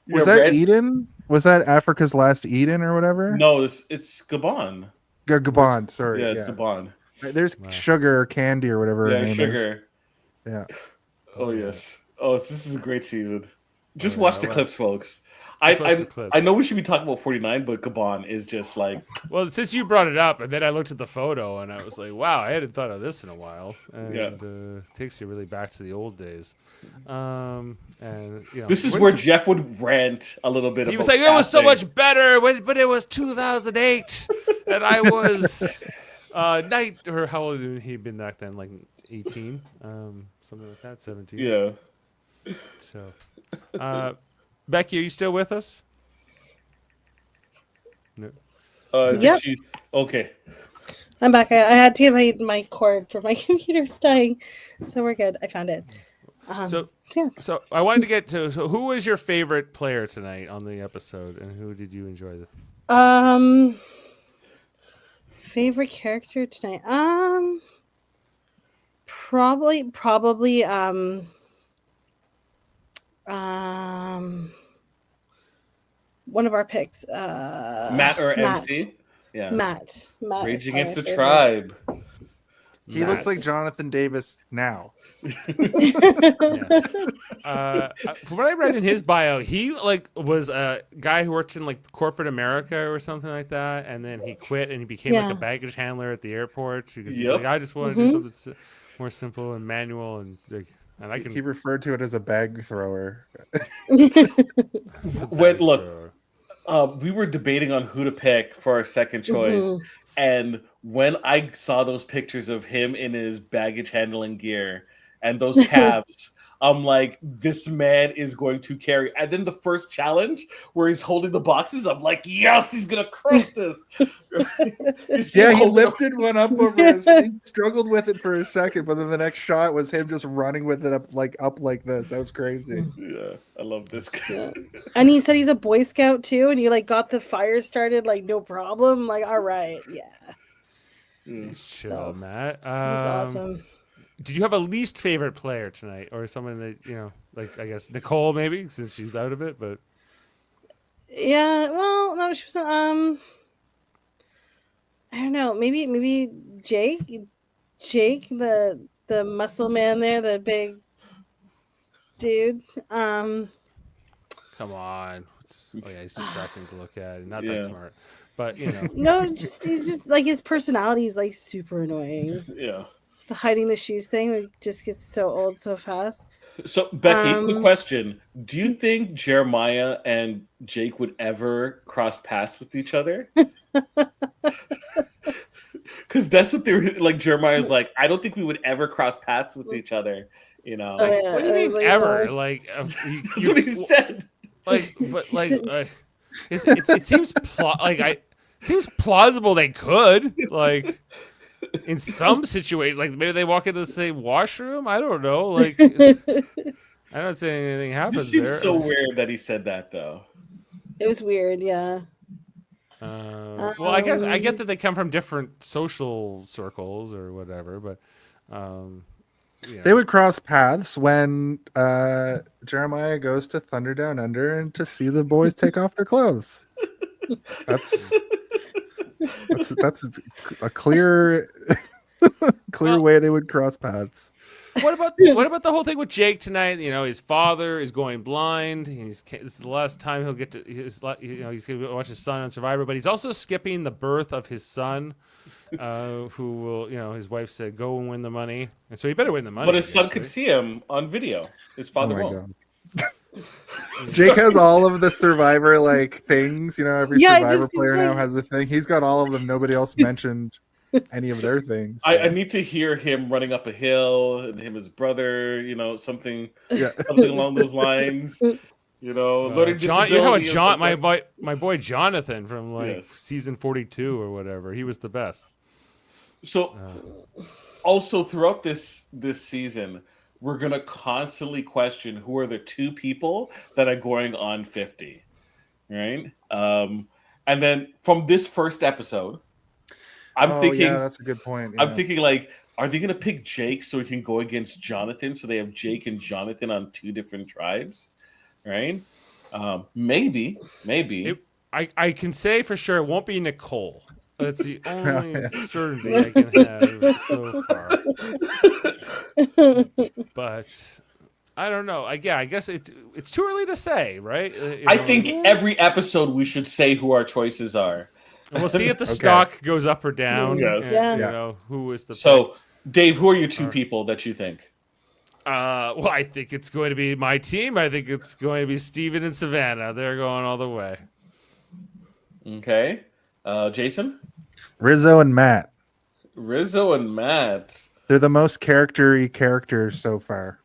Was Yeah, that Red- Eden? Was that Africa's Last Eden or whatever? No, it's Gabon. Gabon. Sorry. Yeah, Yeah, it's Gabon. There's Sugar or Candy or whatever her Yeah, name sugar. is. Yeah. Oh yes. Oh, this is a great season. Just Oh, watch yeah, the well, clips, folks. just watch the clips. I know we should be talking about 49, but Gabon is just like Well, since you brought it up, and then I looked at the photo, and I was like, "Wow, I hadn't thought of this in a while." And takes you really back to the old days. And this is when where Sur- Jeff would rant a little bit. he was about like, "It was so casting. much better, but it was 2008, and I was Knight, or how old had he been back then? Like 18, something like that, 17. Yeah. So, Becky, are you still with us? No. Yep. Okay. I'm back. I had to get my cord for my computer's dying, so we're good. I found it. So Yeah. So I wanted to get to. So who was your favorite player tonight on the episode, and who did you enjoy? Favorite character tonight. Probably. One of our picks. Matt or MC? Yeah. Matt. Rage is Against the probably my Tribe. He looks like Jonathan Davis now. From what I read in his bio, he was a guy who worked in like corporate America or something like that, and then he quit and he became like a baggage handler at the airport because he's like, I just want to do something more simple and manual and like. And I can. He referred to it as a bag thrower. Wait, look. We were debating on who to pick for our second choice, and when I saw those pictures of him in his baggage handling gear and those calves, I'm like, this man is going to carry. And then the first challenge where he's holding the boxes, I'm like, yes, he's gonna crush this. He lifted one up over his. He struggled with it for a second, but then the next shot was him just running with it up like this. That was crazy. Yeah, I love this guy. Yeah. And he said he's a Boy Scout too, and he like got the fire started like no problem. Like, all right, yeah. Chill, Matt. That's awesome. Did you have a least favorite player tonight, or someone that like I guess Nicole maybe since she's out of it, but yeah, well, no, she was. I don't know, maybe Jake, the muscle man there, the big dude. Come on, he's distracting to look at, and not that smart, but No, he's just like his personality is like super annoying. Yeah. The hiding the shoes thing just gets so old so fast. So, Becky, quick question. Do you think Jeremiah and Jake would ever cross paths with each other? Because that's what they were like. Jeremiah's like, I don't think we would ever cross paths with each other. What do you mean like, ever? Like, that's what he said. It seems seems plausible they could like. In some situations, like maybe they walk into the same washroom. I don't know. Like, I'm not saying anything happens. It seems so weird that he said that, though. It was weird, yeah. Well, I guess I get that they come from different social circles or whatever, but they would cross paths when Jeremiah goes to Thunder Down Under and to see the boys take off their clothes. That's a clear way they would cross paths. What about the whole thing with Jake tonight? His father is going blind. This is the last time he'll get to he's going to watch his son on Survivor, but he's also skipping the birth of his son, who will, his wife said, go and win the money, and so he better win the money. But his son could see him on video. His father won't. Jake has all of the Survivor things. Every Survivor player now has a thing. He's got all of them. Nobody else mentioned any of their things. So. I need to hear him running up a hill and him his brother. Something along those lines. Learning John. You know how John, my boy Jonathan from season 42 or whatever. He was the best. So, also throughout this season, we're going to constantly question who are the two people that are going on 50, right? And then from this first episode, I'm thinking... Yeah, that's a good point. Yeah. I'm thinking, are they going to pick Jake so he can go against Jonathan? So they have Jake and Jonathan on two different tribes, right? Maybe. I can say for sure it won't be Nicole. That's the only certainty I can have so far. But I don't know. I guess it's too early to say, right? I think every episode we should say who our choices are. And we'll see if the stock goes up or down. Yes. And, who is the pick. Dave, who are your two people that you think? Well, I think it's going to be my team. I think it's going to be Steven and Savannah. They're going all the way. Okay. Jason? Rizzo and Matt. Rizzo and Matt. They're the most character-y characters so far.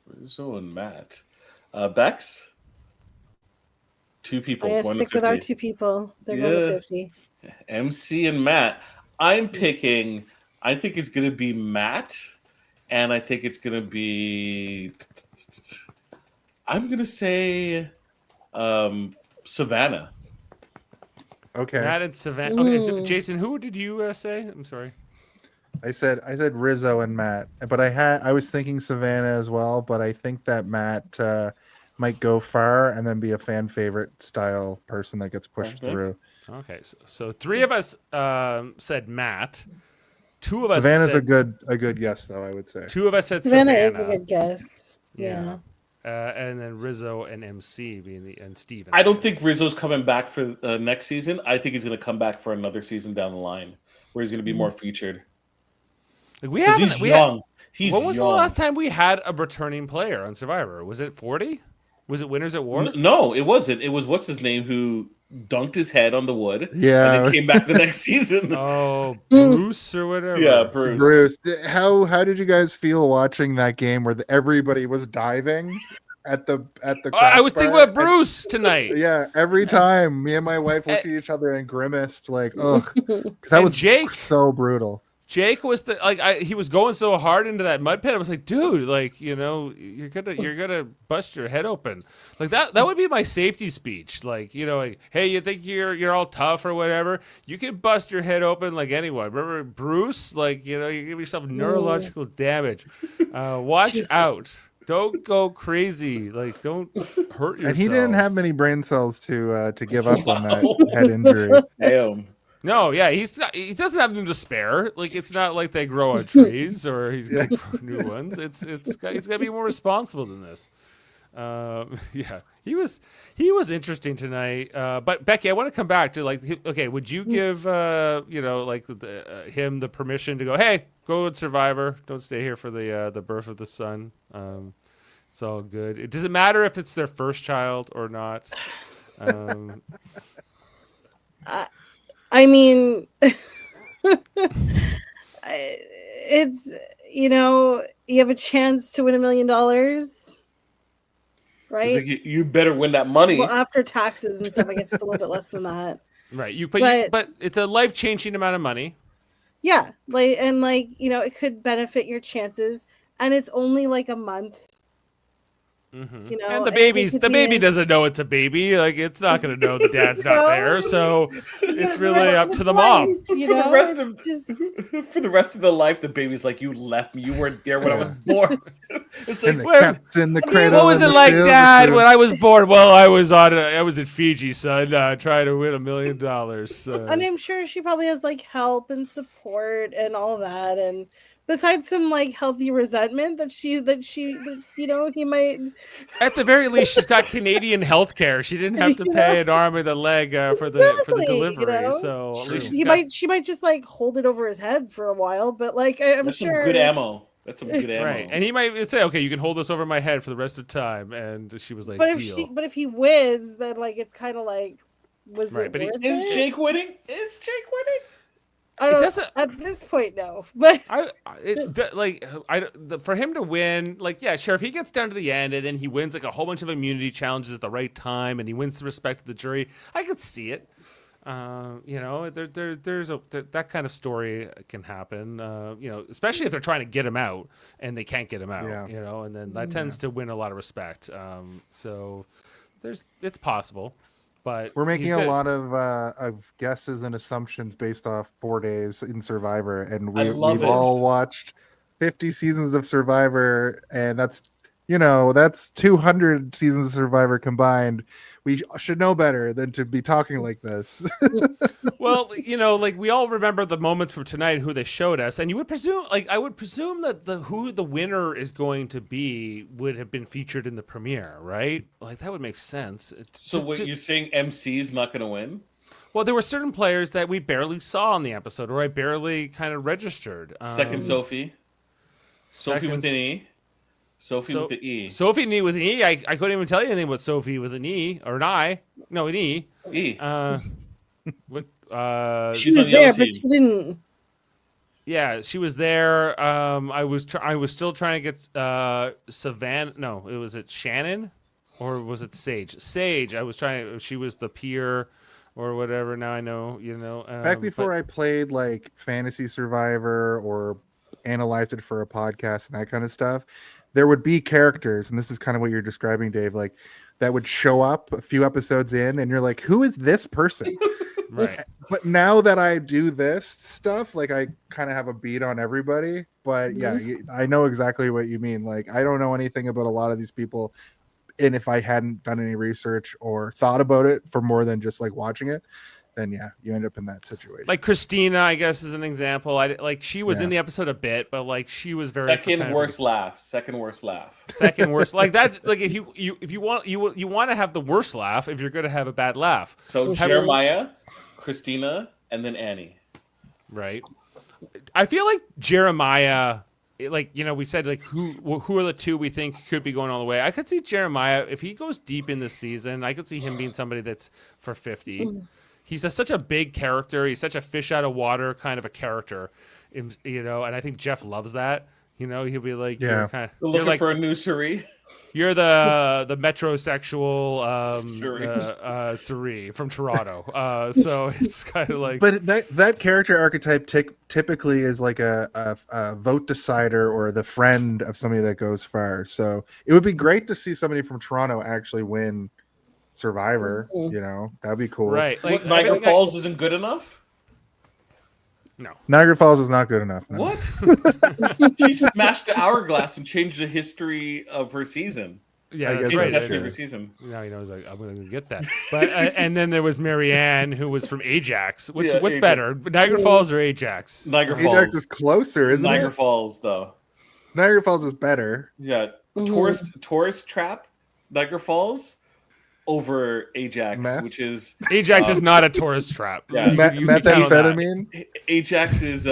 Rizzo and Matt. Bex? Two people. I'm gonna Going to stick with our 50. two people. They're going to Yeah. 50. MC and Matt. I'm picking. I think it's going to be Matt, and I think it's going to be. I'm going to say Savannah. Okay. Matt and Savannah. Okay, so Jason, who did you say? I'm sorry. I said Rizzo and Matt, but I was thinking Savannah as well, but I think that Matt might go far and then be a fan favorite style person that gets pushed through. Okay, so three of us said Matt. Two of us Savannah's said, a good guess though, I would say. Two of us said Savannah Savannah. is a good guess. Yeah. And then Rizzo and MC and Steven. I don't think Rizzo's coming back for next season. I think he's going to come back for another season down the line where he's going to be more featured. Like He's young. When was the last time we had a returning player on Survivor? Was it 40? Was it Winners at War? No, it wasn't. It was what's his name who dunked his head on the wood. Yeah. And then came back the next season. Oh, Bruce or whatever. Yeah, Bruce. Bruce, how did you guys feel watching that game where everybody was diving at the I was thinking crossbar? about Bruce tonight. Yeah, every time me and my wife looked at each other and grimaced like, ugh, because that was Jake, so brutal. Jake was he was going so hard into that mud pit. I was like, dude, like, you know, you're gonna bust your head open. Like that would be my safety speech. Like, you know, like, hey, you think you're all tough or whatever? You can bust your head open like anyone. Remember Bruce? Like, you know, you give yourself neurological damage. Watch out. Don't go crazy. Like, don't hurt yourself. And he didn't have many brain cells to give up on that head injury. Damn. No, yeah, he doesn't have them to spare. Like, it's not like they grow on trees or he's gonna grow new ones. He's got to be more responsible than this. Yeah, he was interesting tonight. But Becky, I want to come back to okay, would you give him the permission to go? Hey, go with Survivor. Don't stay here for the birth of the son. It's all good. It doesn't matter if it's their first child or not. I mean, it's, you have a chance to win $1 million, right? Like, you better win that money. Well, after taxes and stuff, I guess it's a little bit less than that. Right. But it's a life-changing amount of money. Yeah. It could benefit your chances. And it's only like a month. Mm-hmm. And the baby doesn't know it's a baby. Like, it's not going to know the dad's not there. So it's really up to the mom. For the rest of the life, the baby's like, you left me. You weren't there when I was born. It's like, what was it like, Dad, when I was born? Well, I was in Fiji, son, trying to win $1 million. So. And I'm sure she probably has help and support and all that. And besides some healthy resentment that he might. At the very least, she's got Canadian health care. She didn't have to pay an arm and a leg for the delivery. So at least she might just hold it over his head for a while. But I'm that's sure some good ammo. That's some good ammo. Right, and he might say, "Okay, you can hold this over my head for the rest of the time." And she was like, "Deal." But if he wins, then it's kind of was right, it but worth is it? Jake winning? Is Jake winning? At this point, no. But for him to win, sure, if he gets down to the end and then he wins a whole bunch of immunity challenges at the right time and he wins the respect of the jury, I could see it. There's that kind of story can happen. Especially if they're trying to get him out and they can't get him out. Yeah. And then that tends to win a lot of respect. So it's possible. But we're making a lot of guesses and assumptions based off 4 days in Survivor, and we've all watched 50 seasons of Survivor, and that's 200 seasons of Survivor combined. We should know better than to be talking like this. Well, we all remember the moments from tonight, who they showed us, and you would presume, I would presume that who the winner is going to be would have been featured in the premiere, right? That would make sense. You're saying MC is not going to win? Well, there were certain players that we barely saw in the episode, or I barely kind of registered. Second Sophie. Sophie with an E. Sophie with an E. Sophie with an E. I couldn't even tell you anything about Sophie with an E or an I. No, an E. E. She was there, but she didn't. Yeah, she was there. I was still trying to get Savannah. No, was it Shannon, or was it Sage? Sage. I was trying. She was the peer, or whatever. Now I know. Back before but, I played like Fantasy Survivor or analyzed it for a podcast and that kind of stuff, there would be characters, and this is kind of what you're describing, Dave, like that would show up a few episodes in, and you're like, who is this person? right. But now that I do this stuff, like I kind of have a beat on everybody. But yeah, I know exactly what you mean. Like I don't know anything about a lot of these people, and if I hadn't done any research or thought about it for more than just like watching it, then yeah, you end up in that situation. Like Christina, I guess, is an example. She was in the episode a bit, but like she was very Second worst laugh. Second worst. Like that's like if you want to have the worst laugh if you're going to have a bad laugh. So Jeremiah, Christina, and then Annie. Right. I feel like Jeremiah, like, we said, like, who are the two we think could be going all the way? I could see Jeremiah, if he goes deep in this season, I could see him being somebody that's for 50. He's such a big character. He's such a fish out of water kind of a character, and I think Jeff loves that. He'll be like, yeah, looking like, for a new Suri. You're the metrosexual Suri from Toronto. So it's kind of like, but that character archetype typically is like a vote decider or the friend of somebody that goes far. So it would be great to see somebody from Toronto actually win Survivor. That'd be cool. Right? Like Niagara Falls isn't good enough. No, Niagara Falls is not good enough. No. What? She smashed the hourglass and changed the history of her season. Yeah, that's right. That's her season. Now he knows I'm going to get that. But and then there was Marianne, who was from Ajax. What's Ajax. better, Niagara Falls or Ajax? Niagara Falls. Ajax is closer, isn't Niagara it? Falls, though. Niagara Falls is better. Yeah, tourist trap. Niagara Falls over Ajax, which is Ajax is not a tourist trap. Yeah, methamphetamine. Ajax is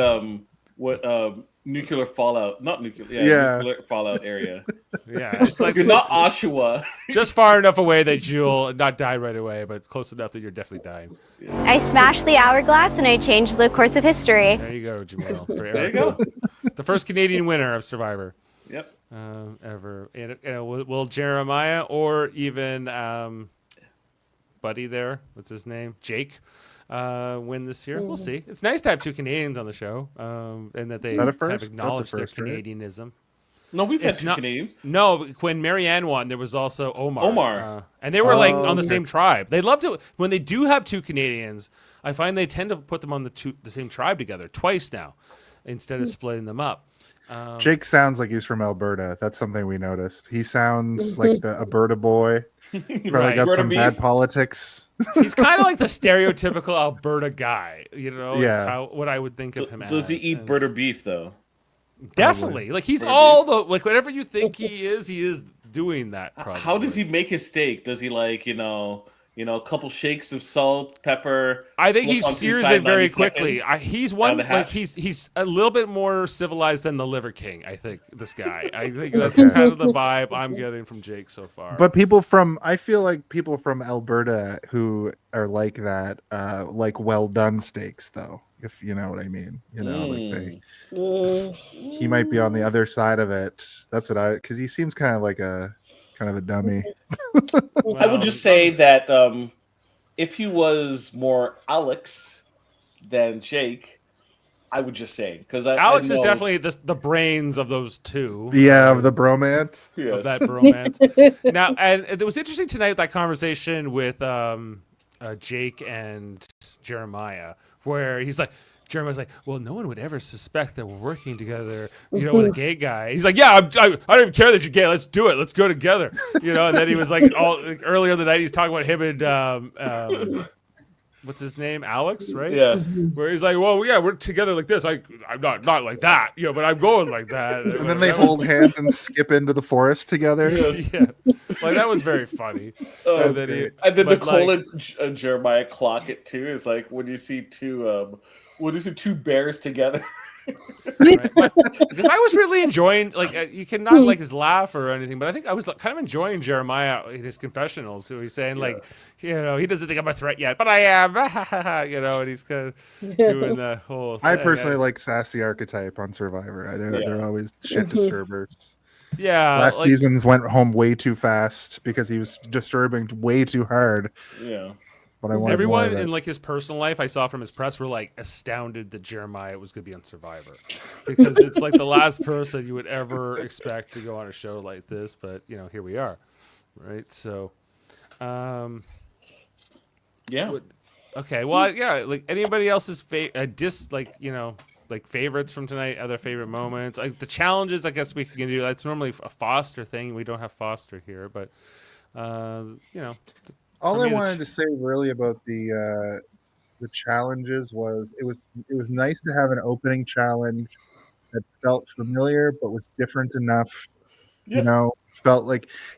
nuclear fallout, not nuclear. Nuclear fallout area. Yeah, it's like you're not Oshawa. Just far enough away that you'll not die right away, but close enough that you're definitely dying. I smashed the hourglass and I changed the course of history. There you go, Jaemeel. There you go. The first Canadian winner of Survivor. Yep. Ever. And will Jeremiah or even Buddy there, what's his name? Jake, win this year? We'll see. It's nice to have two Canadians on the show, and that they kind of acknowledge their Canadianism. No, we've had two Canadians. No, when Marianne won, there was also Omar. And they were like on the same tribe. They love to when they do have two Canadians. I find they tend to put them on the same tribe together twice now, instead of splitting them up. Jake sounds like he's from Alberta. That's something we noticed. He sounds like the Alberta boy. Probably got Alberta some beef. bad politics. He's kind of like the stereotypical Alberta guy, Yeah. what I would think of him as. Does he eat bird or beef though? Definitely. Like he's all the whatever you think he is doing that. Probably. How does he make his steak? Does he like a couple shakes of salt, pepper? I think he sears it very quickly. He's a little bit more civilized than the Liver King. I think this guy. I think that's kind of the vibe I'm getting from Jake so far. But I feel like people from Alberta who are like that, like well done steaks, though. If you know what I mean, he might be on the other side of it. That's because he seems kind of a dummy. I would just say that if he was more Alex than Jake, I would just say because Alex is definitely the brains of those two. Yeah, of the bromance. Yes. Of that bromance. Now, and it was interesting tonight that conversation with Jake and Jeremiah, where he's like. Jeremiah's like, well, no one would ever suspect that we're working together, with a gay guy. He's like, yeah, I don't even care that you're gay. Let's do it. Let's go together. And then he was like, earlier in the night, he's talking about him and, what's his name? Alex, right? Yeah. Where he's like, well, yeah, we're together like this. I'm not like that, but I'm going like that. And then they hold hands and skip into the forest together. Yeah. Like, that was very funny. And then Nicole and Jeremiah clock it too. It's like when you see two bears together. Right? Because I was really enjoying, like, you cannot like his laugh or anything, but I think I was kind of enjoying Jeremiah in his confessionals. So he's saying, like, he doesn't think I'm a threat yet, but I am, and he's kind of doing the whole thing. I personally like sassy archetype on Survivor. They're always shit disturbers. Yeah. Last like, season's went home way too fast because he was disturbing way too hard. Yeah. But I want everyone in like his personal life I saw from his press were like astounded that Jeremiah was going to be on Survivor, because it's like the last person you would ever expect to go on a show like this. But here we are, right? So, Yeah. okay. Well, yeah. Like anybody else's favorites from tonight, other favorite moments, like the challenges. I guess we can do. That's normally a Foster thing. We don't have Foster here, but all for I me, wanted to say really about the challenges was it was nice to have an opening challenge that felt familiar but was different enough. Yeah.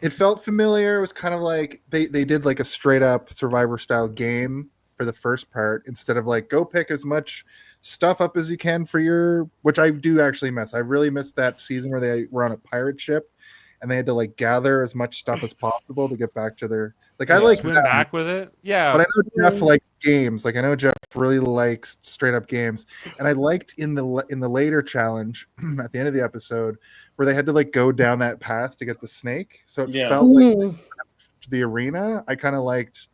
It felt familiar. It was kind of like they did like a straight up Survivor style game for the first part instead of like go pick as much stuff up as you can for your, which I do actually miss. I really missed that season where they were on a pirate ship and they had to like gather as much stuff as possible to get back to their, like, I like swim that. back with it. Yeah. But I know Jeff likes games. Like I know Jeff really likes straight up games, and I liked in the later challenge at the end of the episode where they had to like go down that path to get the snake. So it felt like the arena. I kind of liked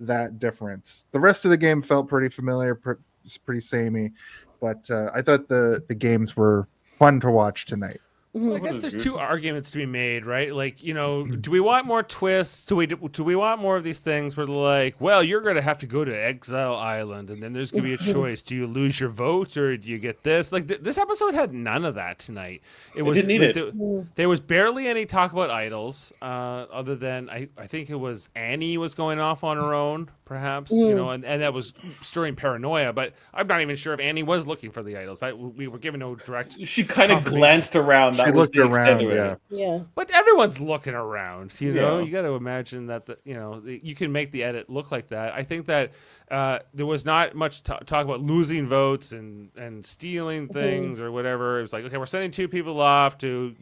that difference. The rest of the game felt pretty familiar, pretty samey, but I thought the games were fun to watch tonight. Well, I guess there's two arguments to be made, right? Like, do we want more twists? Do we want more of these things where they're like, well, you're going to have to go to Exile Island, and then there's going to be a choice. Do you lose your vote, or do you get this? Like, this episode had none of that tonight. It didn't need it. There was barely any talk about idols, other than I think it was Annie was going off on her own, perhaps, and that was stirring paranoia. But I'm not even sure if Annie was looking for the idols. We were given no direct. She kind of glanced around. That was the extent of it. Yeah. But everyone's looking around, you got to imagine that you can make the edit look like that. I think that there was not much talk about losing votes and stealing things or whatever. It was like, okay, we're sending two people off to,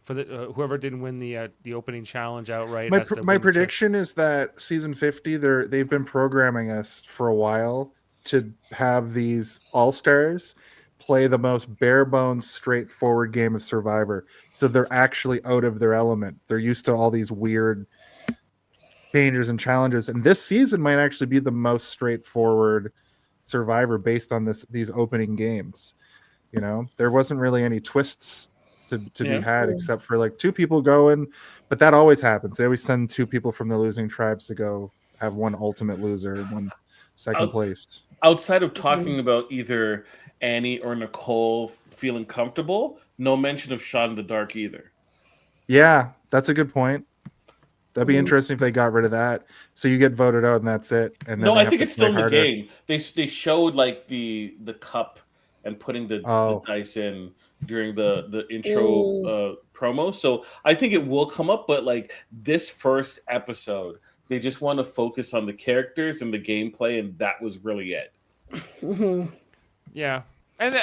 for the whoever didn't win the opening challenge outright. My prediction is that season 50, they've been programming us for a while to have these all-stars play the most bare bones, straightforward game of Survivor. So they're actually out of their element. They're used to all these weird changes and challenges. And this season might actually be the most straightforward Survivor based on these opening games. There wasn't really any twists to be had except for like two people going, but that always happens. They always send two people from the losing tribes to go have one ultimate loser and one second place. Outside of talking about either Annie or Nicole feeling comfortable, no mention of Sean in the Dark either. Yeah, that's a good point. That'd be interesting if they got rid of that. So you get voted out and that's it. And then I think it's still in the game. They showed like the cup and putting the dice in during the intro promo. So I think it will come up, but like this first episode, they just want to focus on the characters and the gameplay, and that was really it. Yeah. And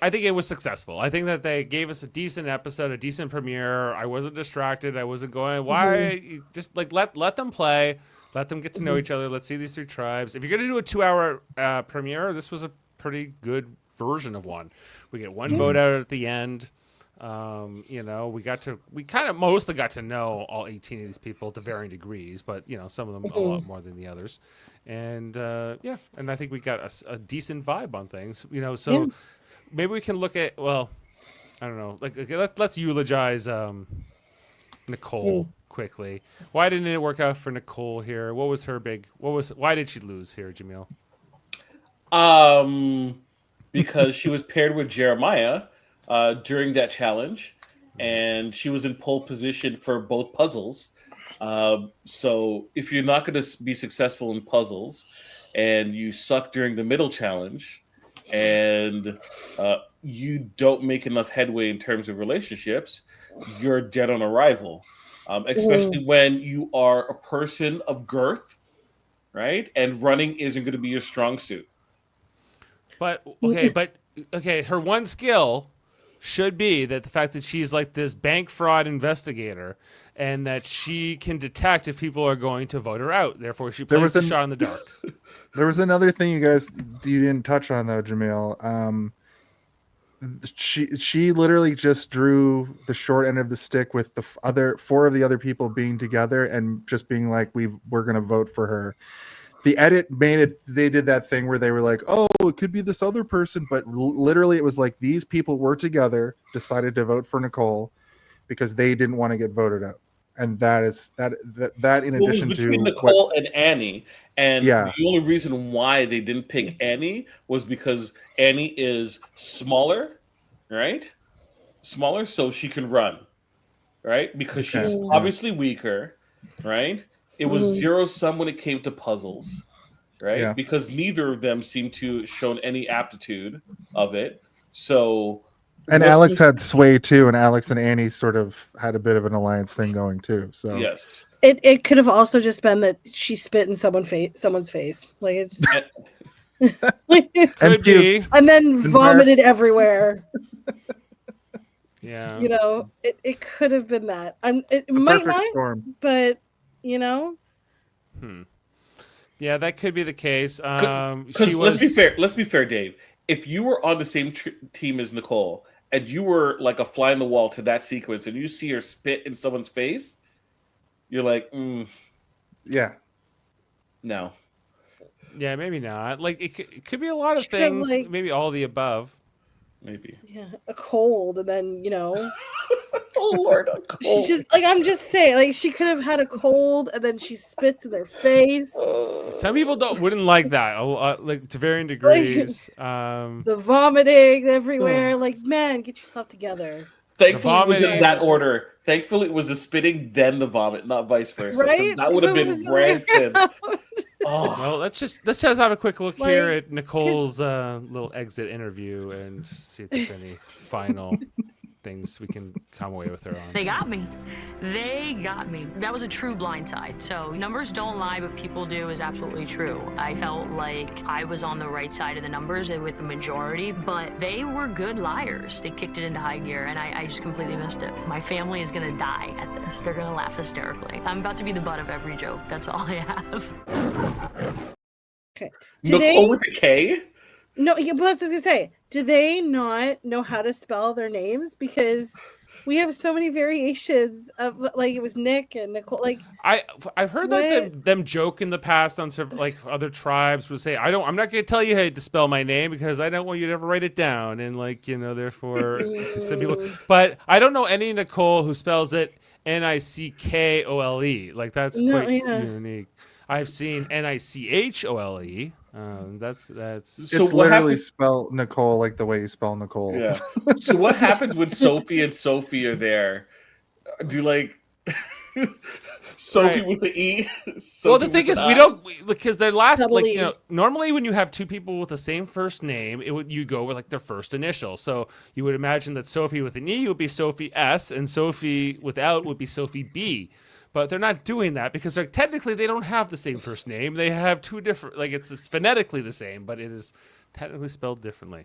I think it was successful. I think that they gave us a decent episode, a decent premiere. I wasn't distracted. I wasn't going, why? Just like let them play. Let them get to know each other. Let's see these three tribes. If you're going to do a 2-hour premiere, this was a pretty good version of one. We get one vote out at the end. We kind of mostly got to know all 18 of these people to varying degrees, but some of them a lot more than the others. And and I think we got a decent vibe on things. So maybe we can look at, well, I don't know, like let's eulogize Nicole quickly. Why didn't it work out for Nicole here? What was her why did she lose here, Jaemeel? Because she was paired with Jeremiah during that challenge, and she was in pole position for both puzzles. So if you're not going to be successful in puzzles and you suck during the middle challenge and you don't make enough headway in terms of relationships, you're dead on arrival, especially when you are a person of girth, right? And running isn't going to be your strong suit. But okay, but okay, her one skill should be that the fact that she's like this bank fraud investigator and that she can detect if people are going to vote her out. Therefore, she plays the shot in the dark. There was another thing you didn't touch on though, Jaemeel. She literally just drew the short end of the stick with the other four of the other people being together and just being like, we're going to vote for her. The edit made it. They did that thing where they were like, "Oh, it could be this other person," but literally, it was like these people were together, decided to vote for Nicole because they didn't want to get voted out, and that is that. In addition between to Nicole and Annie, and Yeah. the only reason why they didn't pick Annie was because Annie is smaller, right? Smaller, so she can run, right? Because she's obviously weaker, right? It was zero sum when it came to puzzles, right? Yeah. Because neither of them seemed to shown any aptitude of it. So, and Alex had sway too, and Alex and Annie sort of had a bit of an alliance thing going too. So yes, It could have also just been that she spit in someone's face, like it's Could be. and then vomited everywhere. Yeah. You know, it could have been that. It the might perfect not, storm. but you know, Yeah, that could be the case. Because let's be fair, Dave. If you were on the same team as Nicole and you were like a fly in the wall to that sequence and you see her spit in someone's face, you're like, Yeah. no. Yeah, maybe not. Like it could be a lot of She could have, things. like- Maybe all the above. Maybe. yeah, a cold, and then you know, Oh Lord, a cold. she's just like I'm just saying, like she could have had a cold, and then she spits in their face. Some people wouldn't like that. Like to varying degrees. The vomiting everywhere, like man, get yourself together. Thankfully, it was in vomiting. that order. Thankfully, it was the spitting, then the vomit, not vice versa. 'Cause Right? That would have So it been was the other way rancid. around. Oh, Well, let's just have a quick look here Like, at Nicole's little exit interview and see if there's any final things we can come away with her on. They got me. They got me. That was a true blindside. So numbers don't lie, but people do is absolutely true. I felt like I was on the right side of the numbers with the majority, but they were good liars. They kicked it into high gear, and I just completely missed it. My family is gonna die at this. They're gonna laugh hysterically. I'm about to be the butt of every joke. That's all I have. Okay. Nicole with a K? No, yeah, but that's what I was gonna say. Do they not know how to spell their names? Because we have so many variations of like it was Nick and Nicole. Like I've heard that them joke in the past on like other tribes would say, I'm not going to tell you how to spell my name because I don't want you to ever write it down, and like therefore some people. But I don't know any Nicole who spells it Nickole. Like that's quite unique. I've seen Nichole. That's It's So what literally happens? spelled Nicole like the way you spell Nicole. Yeah. So what happens when Sophie and Sophie are there? Do like Sophie Right. with the E? well, the thing is, because they're last, Double like E. normally when you have two people with the same first name, you go with like their first initial. So you would imagine that Sophie with an E would be Sophie S, and Sophie without would be Sophie B. But they're not doing that because technically they don't have the same first name. They have two different, like it's phonetically the same, but it is technically spelled differently.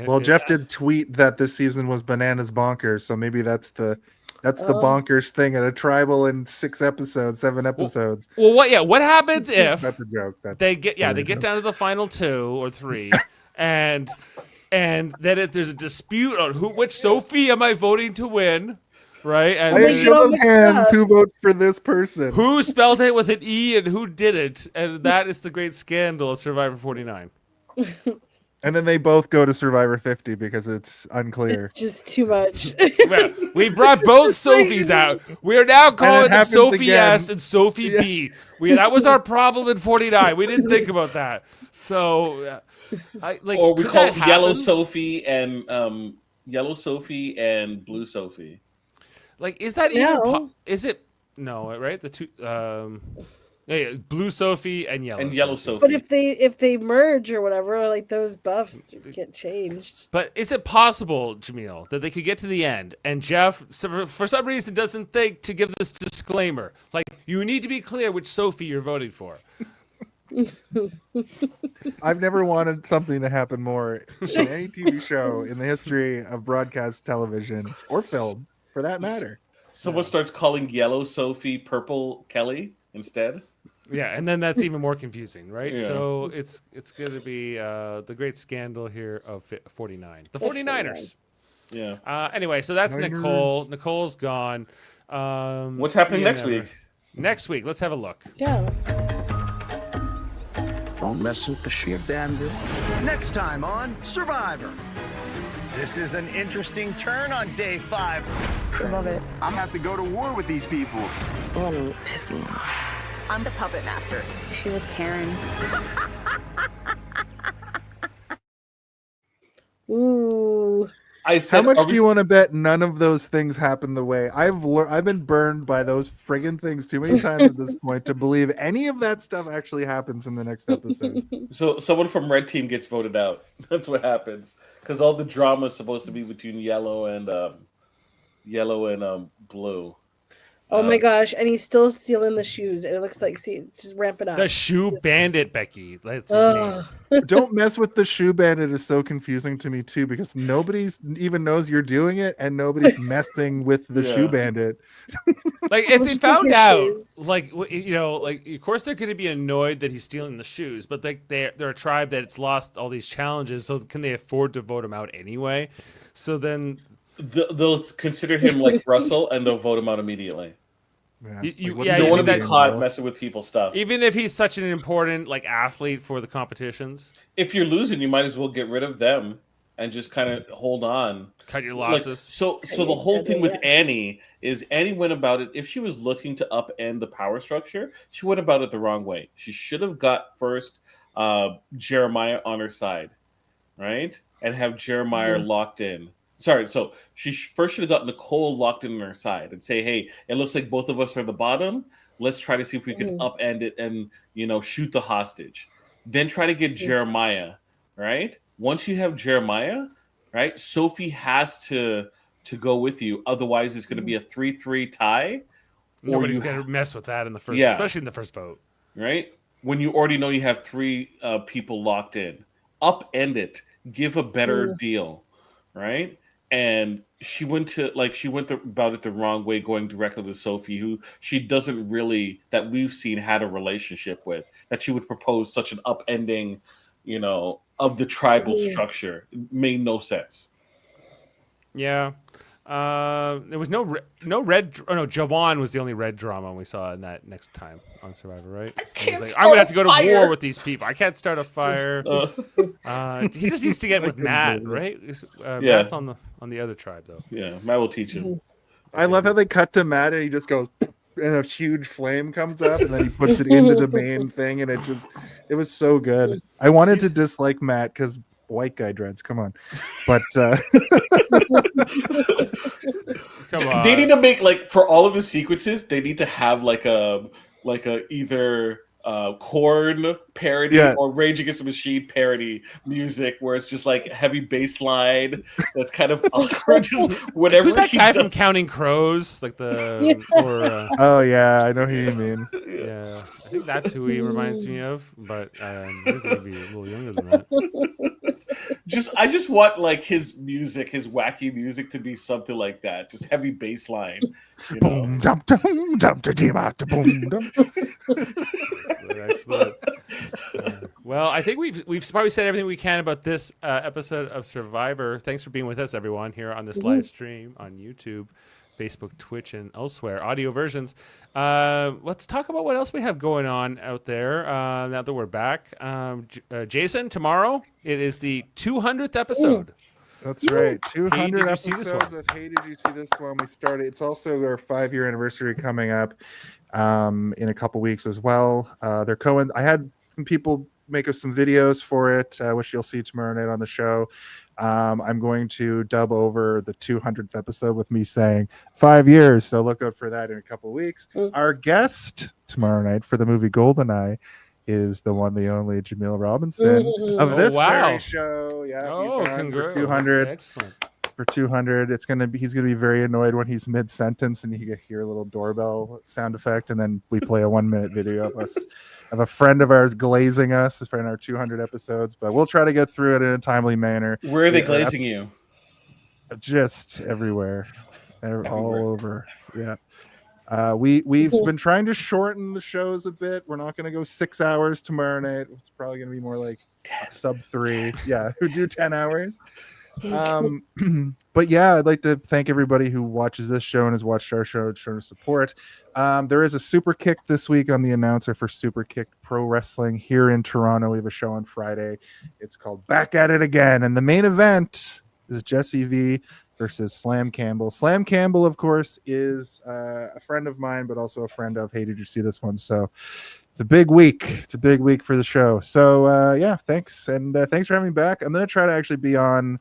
Well, Jeff did tweet that this season was bananas bonkers, so maybe that's the bonkers thing at a tribal in 7 episodes. Well, what happens if That's a joke. they get down to the final 2 or 3, and then there's a dispute on which Sophie am I voting to win, right? And I they have get all shown mixed hands up. who votes for this person. who spelled it with an E and who didn't, and that is the great scandal of Survivor 49. And then they both go to Survivor 50 because it's unclear. it's just too much. Well, we brought both Sophies out. We are now calling them happens Sophie again. S and Sophie B. That was our problem in 49. We didn't think about that. So, Or we could call that it Yellow happen? Sophie and Blue Sophie. Like, is that No. even? Is it no? Right, the two. Blue Sophie and yellow. And Yellow Sophie. But if they merge or whatever, like those buffs get changed. But is it possible, Jaemeel, that they could get to the end and Jeff, for some reason, doesn't think to give this disclaimer? Like, you need to be clear which Sophie you're voting for. I've never wanted something to happen more in any TV show in the history of broadcast television or film, for that matter. Someone starts calling yellow Sophie purple Kelly instead. Yeah, and then that's even more confusing, right? Yeah. So it's going to be the great scandal here of 49. The 49ers. Yeah. Anyway, so that's Niners. Nicole. Nicole's gone. What's happening see you next never. week? Next week, let's have a look. Yeah. Don't mess with the sheep, bandit. Next time on Survivor. This is an interesting turn on day 5. I love it. I'm gonna have to go to war with these people. Really piss me off. I'm the puppet master. She with Karen. Ooh. I said, How much are do we- you want to bet none of those things happen the way I've been burned by those friggin' things too many times at this point to believe any of that stuff actually happens in the next episode? So someone from red team gets voted out. That's what happens because all the drama is supposed to be between yellow and blue. Oh my gosh! And he's still stealing the shoes. And it looks like, see, it's just ramping up. The Shoe Bandit, Becky. That's his name. Don't mess with the shoe bandit is so confusing to me too because nobody even knows you're doing it and nobody's messing with the Yeah. shoe bandit. Like if they Which found is out, shoes. like like of course they're going to be annoyed that he's stealing the shoes, but they're a tribe that's lost all these challenges, so can they afford to vote him out anyway? So then They'll consider him like Russell and they'll vote him out immediately. Yeah. You- Like, yeah, You don't you want to think be that- caught messing with people's stuff. even if he's such an important like athlete for the competitions, If you're losing, you might as well get rid of them and just kind of hold on. cut your Like, losses. so you the whole said thing it, with yeah. Annie is Annie went about it. If she was looking to upend the power structure, she went about it the wrong way. She should have got first Jeremiah on her side, right, and have Jeremiah locked in. Sorry, so she first should have got Nicole locked in on her side and say, "Hey, it looks like both of us are the bottom. Let's try to see if we can upend it and shoot the hostage." Then try to get Jeremiah, right? Once you have Jeremiah, right, Sophie has to go with you. Otherwise, it's going to be a 3-3 tie. or Nobody's you going to mess with that in the first, Yeah. especially in the first vote. right? When you already know you have 3 people locked in, upend it, give a better deal, right? And she went about it the wrong way, going directly to Sophie, who she doesn't really, that we've seen, had a relationship with. That she would propose such an upending, of the tribal structure. It made no sense. Yeah. There was no red. Oh no, Jawan was the only red drama we saw in that next time on Survivor, right? He was like, I'm gonna have to go to war with these people. I can't start a fire. He just needs to get with Matt, right? Matt's on the other tribe though. Yeah, Matt will teach him. I love how they cut to Matt and he just goes and a huge flame comes up and then he puts it into the main thing and it was so good. I wanted to dislike Matt because white guy dreads, come on. But Come on. They need to make, like, for all of his sequences, they need to have like a either Korn parody or Rage Against the Machine parody music where it's just like heavy bass line that's kind of awkward. Just whatever. Who's that he guy from does. Counting Crows? Like oh yeah, I know who you mean. Yeah, I think that's who he reminds me of. But he's gonna be a little younger than that. I just want like his music, his wacky music, to be something like that. Just heavy bass line. Boom, dum, dum, dum, da, dee, ma, da, boom, dum. Excellent. Well, I think we've probably said everything we can about this episode of Survivor. Thanks for being with us, everyone, here on this live stream on YouTube, Facebook, Twitch, and elsewhere, audio versions. Let's talk about what else we have going on out there now that we're back. Jason, tomorrow it is the 200th episode. That's right. Hey, 200 did you see this episodes one? of Hey Did You See This One? We started. It's also our 5-year anniversary coming up in a couple weeks as well. I had some people make us some videos for it, which you'll see tomorrow night on the show. I'm going to dub over the 200th episode with me saying 5 years. So look out for that in a couple weeks. Our guest tomorrow night for the movie GoldenEye is the one, the only Jaemeel Robinson of this very show. Yeah, Oh, he's on for congrats. 200. Excellent. for 200. He's gonna be very annoyed when he's mid sentence and you hear a little doorbell sound effect, and then we play a 1-minute video of us of a friend of ours glazing us for our 200 episodes. But we'll try to get through it in a timely manner. Where are they glazing you? Just everywhere. All over. Yeah. We've been trying to shorten the shows a bit. We're not going to go 6 hours tomorrow night. It's probably going to be more like sub 3. Yeah, who do 10 hours. But yeah, I'd like to thank everybody who watches this show and has watched our show, shown support. There is a Super Kick this week. I'm the announcer for Super Kick Pro Wrestling here in Toronto. We have a show on Friday. It's called Back at It Again, and the main event is Jesse V versus Slam Campbell. Slam Campbell, of course, is a friend of mine, but also a friend of Hey, Did You See This One? So it's a big week. It's a big week for the show. So yeah, thanks. And thanks for having me back. I'm going to try to actually be on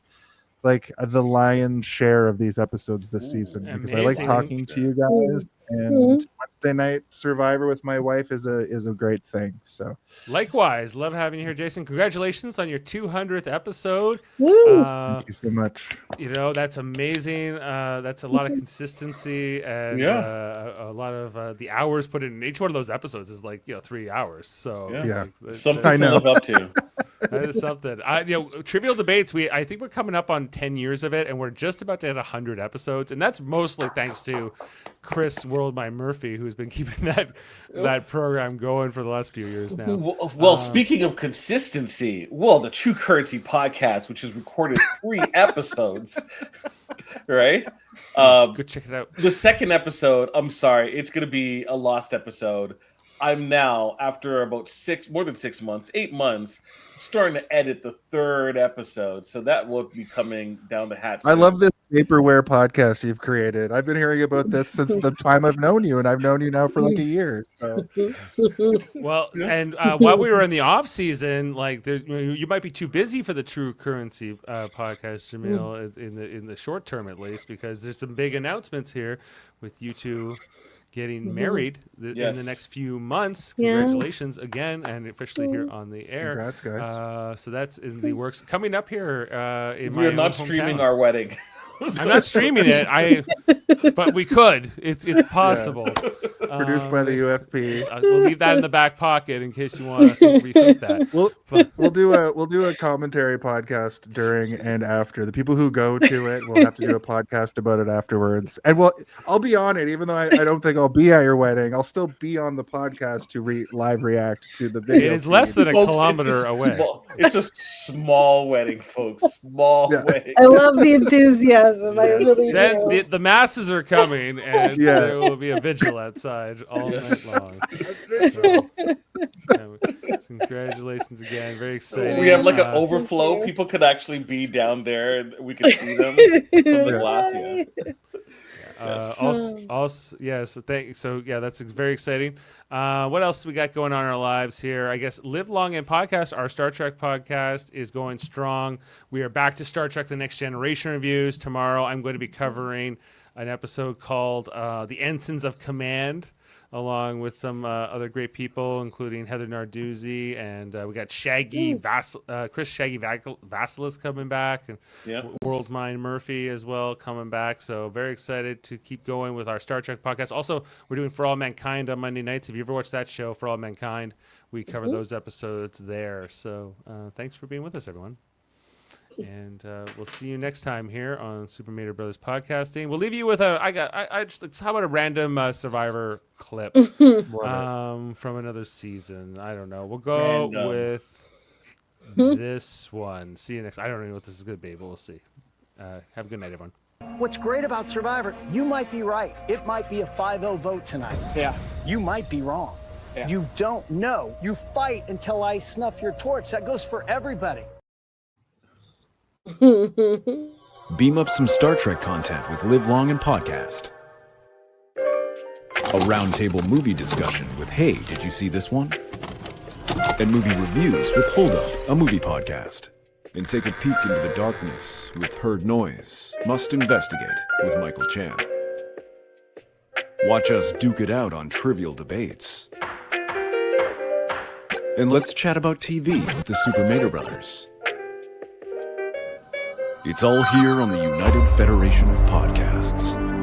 like the lion's share of these episodes this season because I like talking to you guys. And Wednesday night Survivor with my wife is a great thing. So likewise, love having you here, Jason. Congratulations on your 200th episode. Thank you so much. You know, that's amazing. That's a lot of consistency and a lot of the hours put in each one of those episodes is like 3 hours. So something to live up to. That is something. Trivial Debates. I think we're coming up on 10 years of it, and we're just about to hit 100 episodes, and that's mostly thanks to Chris Worldmine Murphy, who's been keeping that program going for the last few years now. Well, speaking of consistency, the True Currency podcast, which has recorded 3 episodes, right? Go check it out. The second episode, I'm sorry, it's going to be a lost episode. I'm now, after about more than 6 months, 8 months, starting to edit the 3rd episode. So that will be coming down the hatch soon. I love this vaporware podcast you've created. I've been hearing about this since the time I've known you, and I've known you now for like a year. So. Well, and while we were in the off season, like you might be too busy for the True Currency podcast, Jaemeel, in the short term at least, because there's some big announcements here with you two getting married in the next few months. Congratulations again, and officially here on the air. Congrats, guys. So that's in the works. Coming up here in my We are not streaming our wedding. I'm not streaming it. But we could. It's possible. Produced by the UFP. We'll leave that in the back pocket in case you want to rethink that. We'll do a commentary podcast during and after. The people who go to it will have to do a podcast about it afterwards. And I'll be on it, even though I don't think I'll be at your wedding. I'll still be on the podcast to live react to the video. It is less than a kilometer away. It's a small wedding, folks. Small wedding. I love the enthusiasm. I really do. The masses are coming, and there will be a vigil outside all night long. So, congratulations again. Very exciting. We have like an overflow. People could actually be down there, and we could see them from the glass. That's very exciting. What else we got going on in our lives here? I guess Live Long and Podcast, our Star Trek podcast, is going strong. We are back to Star Trek The Next Generation reviews. Tomorrow I'm going to be covering an episode called The Ensigns of Command, along with some other great people, including Heather Narduzzi, and we got Chris Shaggy Vasilis coming back, and Worldmine Murphy as well coming back. So very excited to keep going with our Star Trek podcast. Also, we're doing For All Mankind on Monday nights. If you ever watched that show, For All Mankind, we cover those episodes there. So thanks for being with us, everyone. And we'll see you next time here on Super Mater Brothers Podcasting. We'll leave you with how about a random Survivor clip from another season? I don't know. We'll go with this one. See you next. I don't know what this is going to be, but we'll see. Have a good night, everyone. What's great about Survivor, you might be right. It might be a 5-0 vote tonight. Yeah. You might be wrong. Yeah. You don't know. You fight until I snuff your torch. That goes for everybody. Beam up some Star Trek content with Live Long and Podcast. A roundtable movie discussion with Hey, Did You See This One? And movie reviews with Hold Up, a movie podcast. And take a peek into the darkness with Heard Noise, Must Investigate with Michael Chan. Watch us duke it out on Trivial Debates. And let's chat about TV with the Super Mater Brothers. It's all here on the United Federation of Podcasts.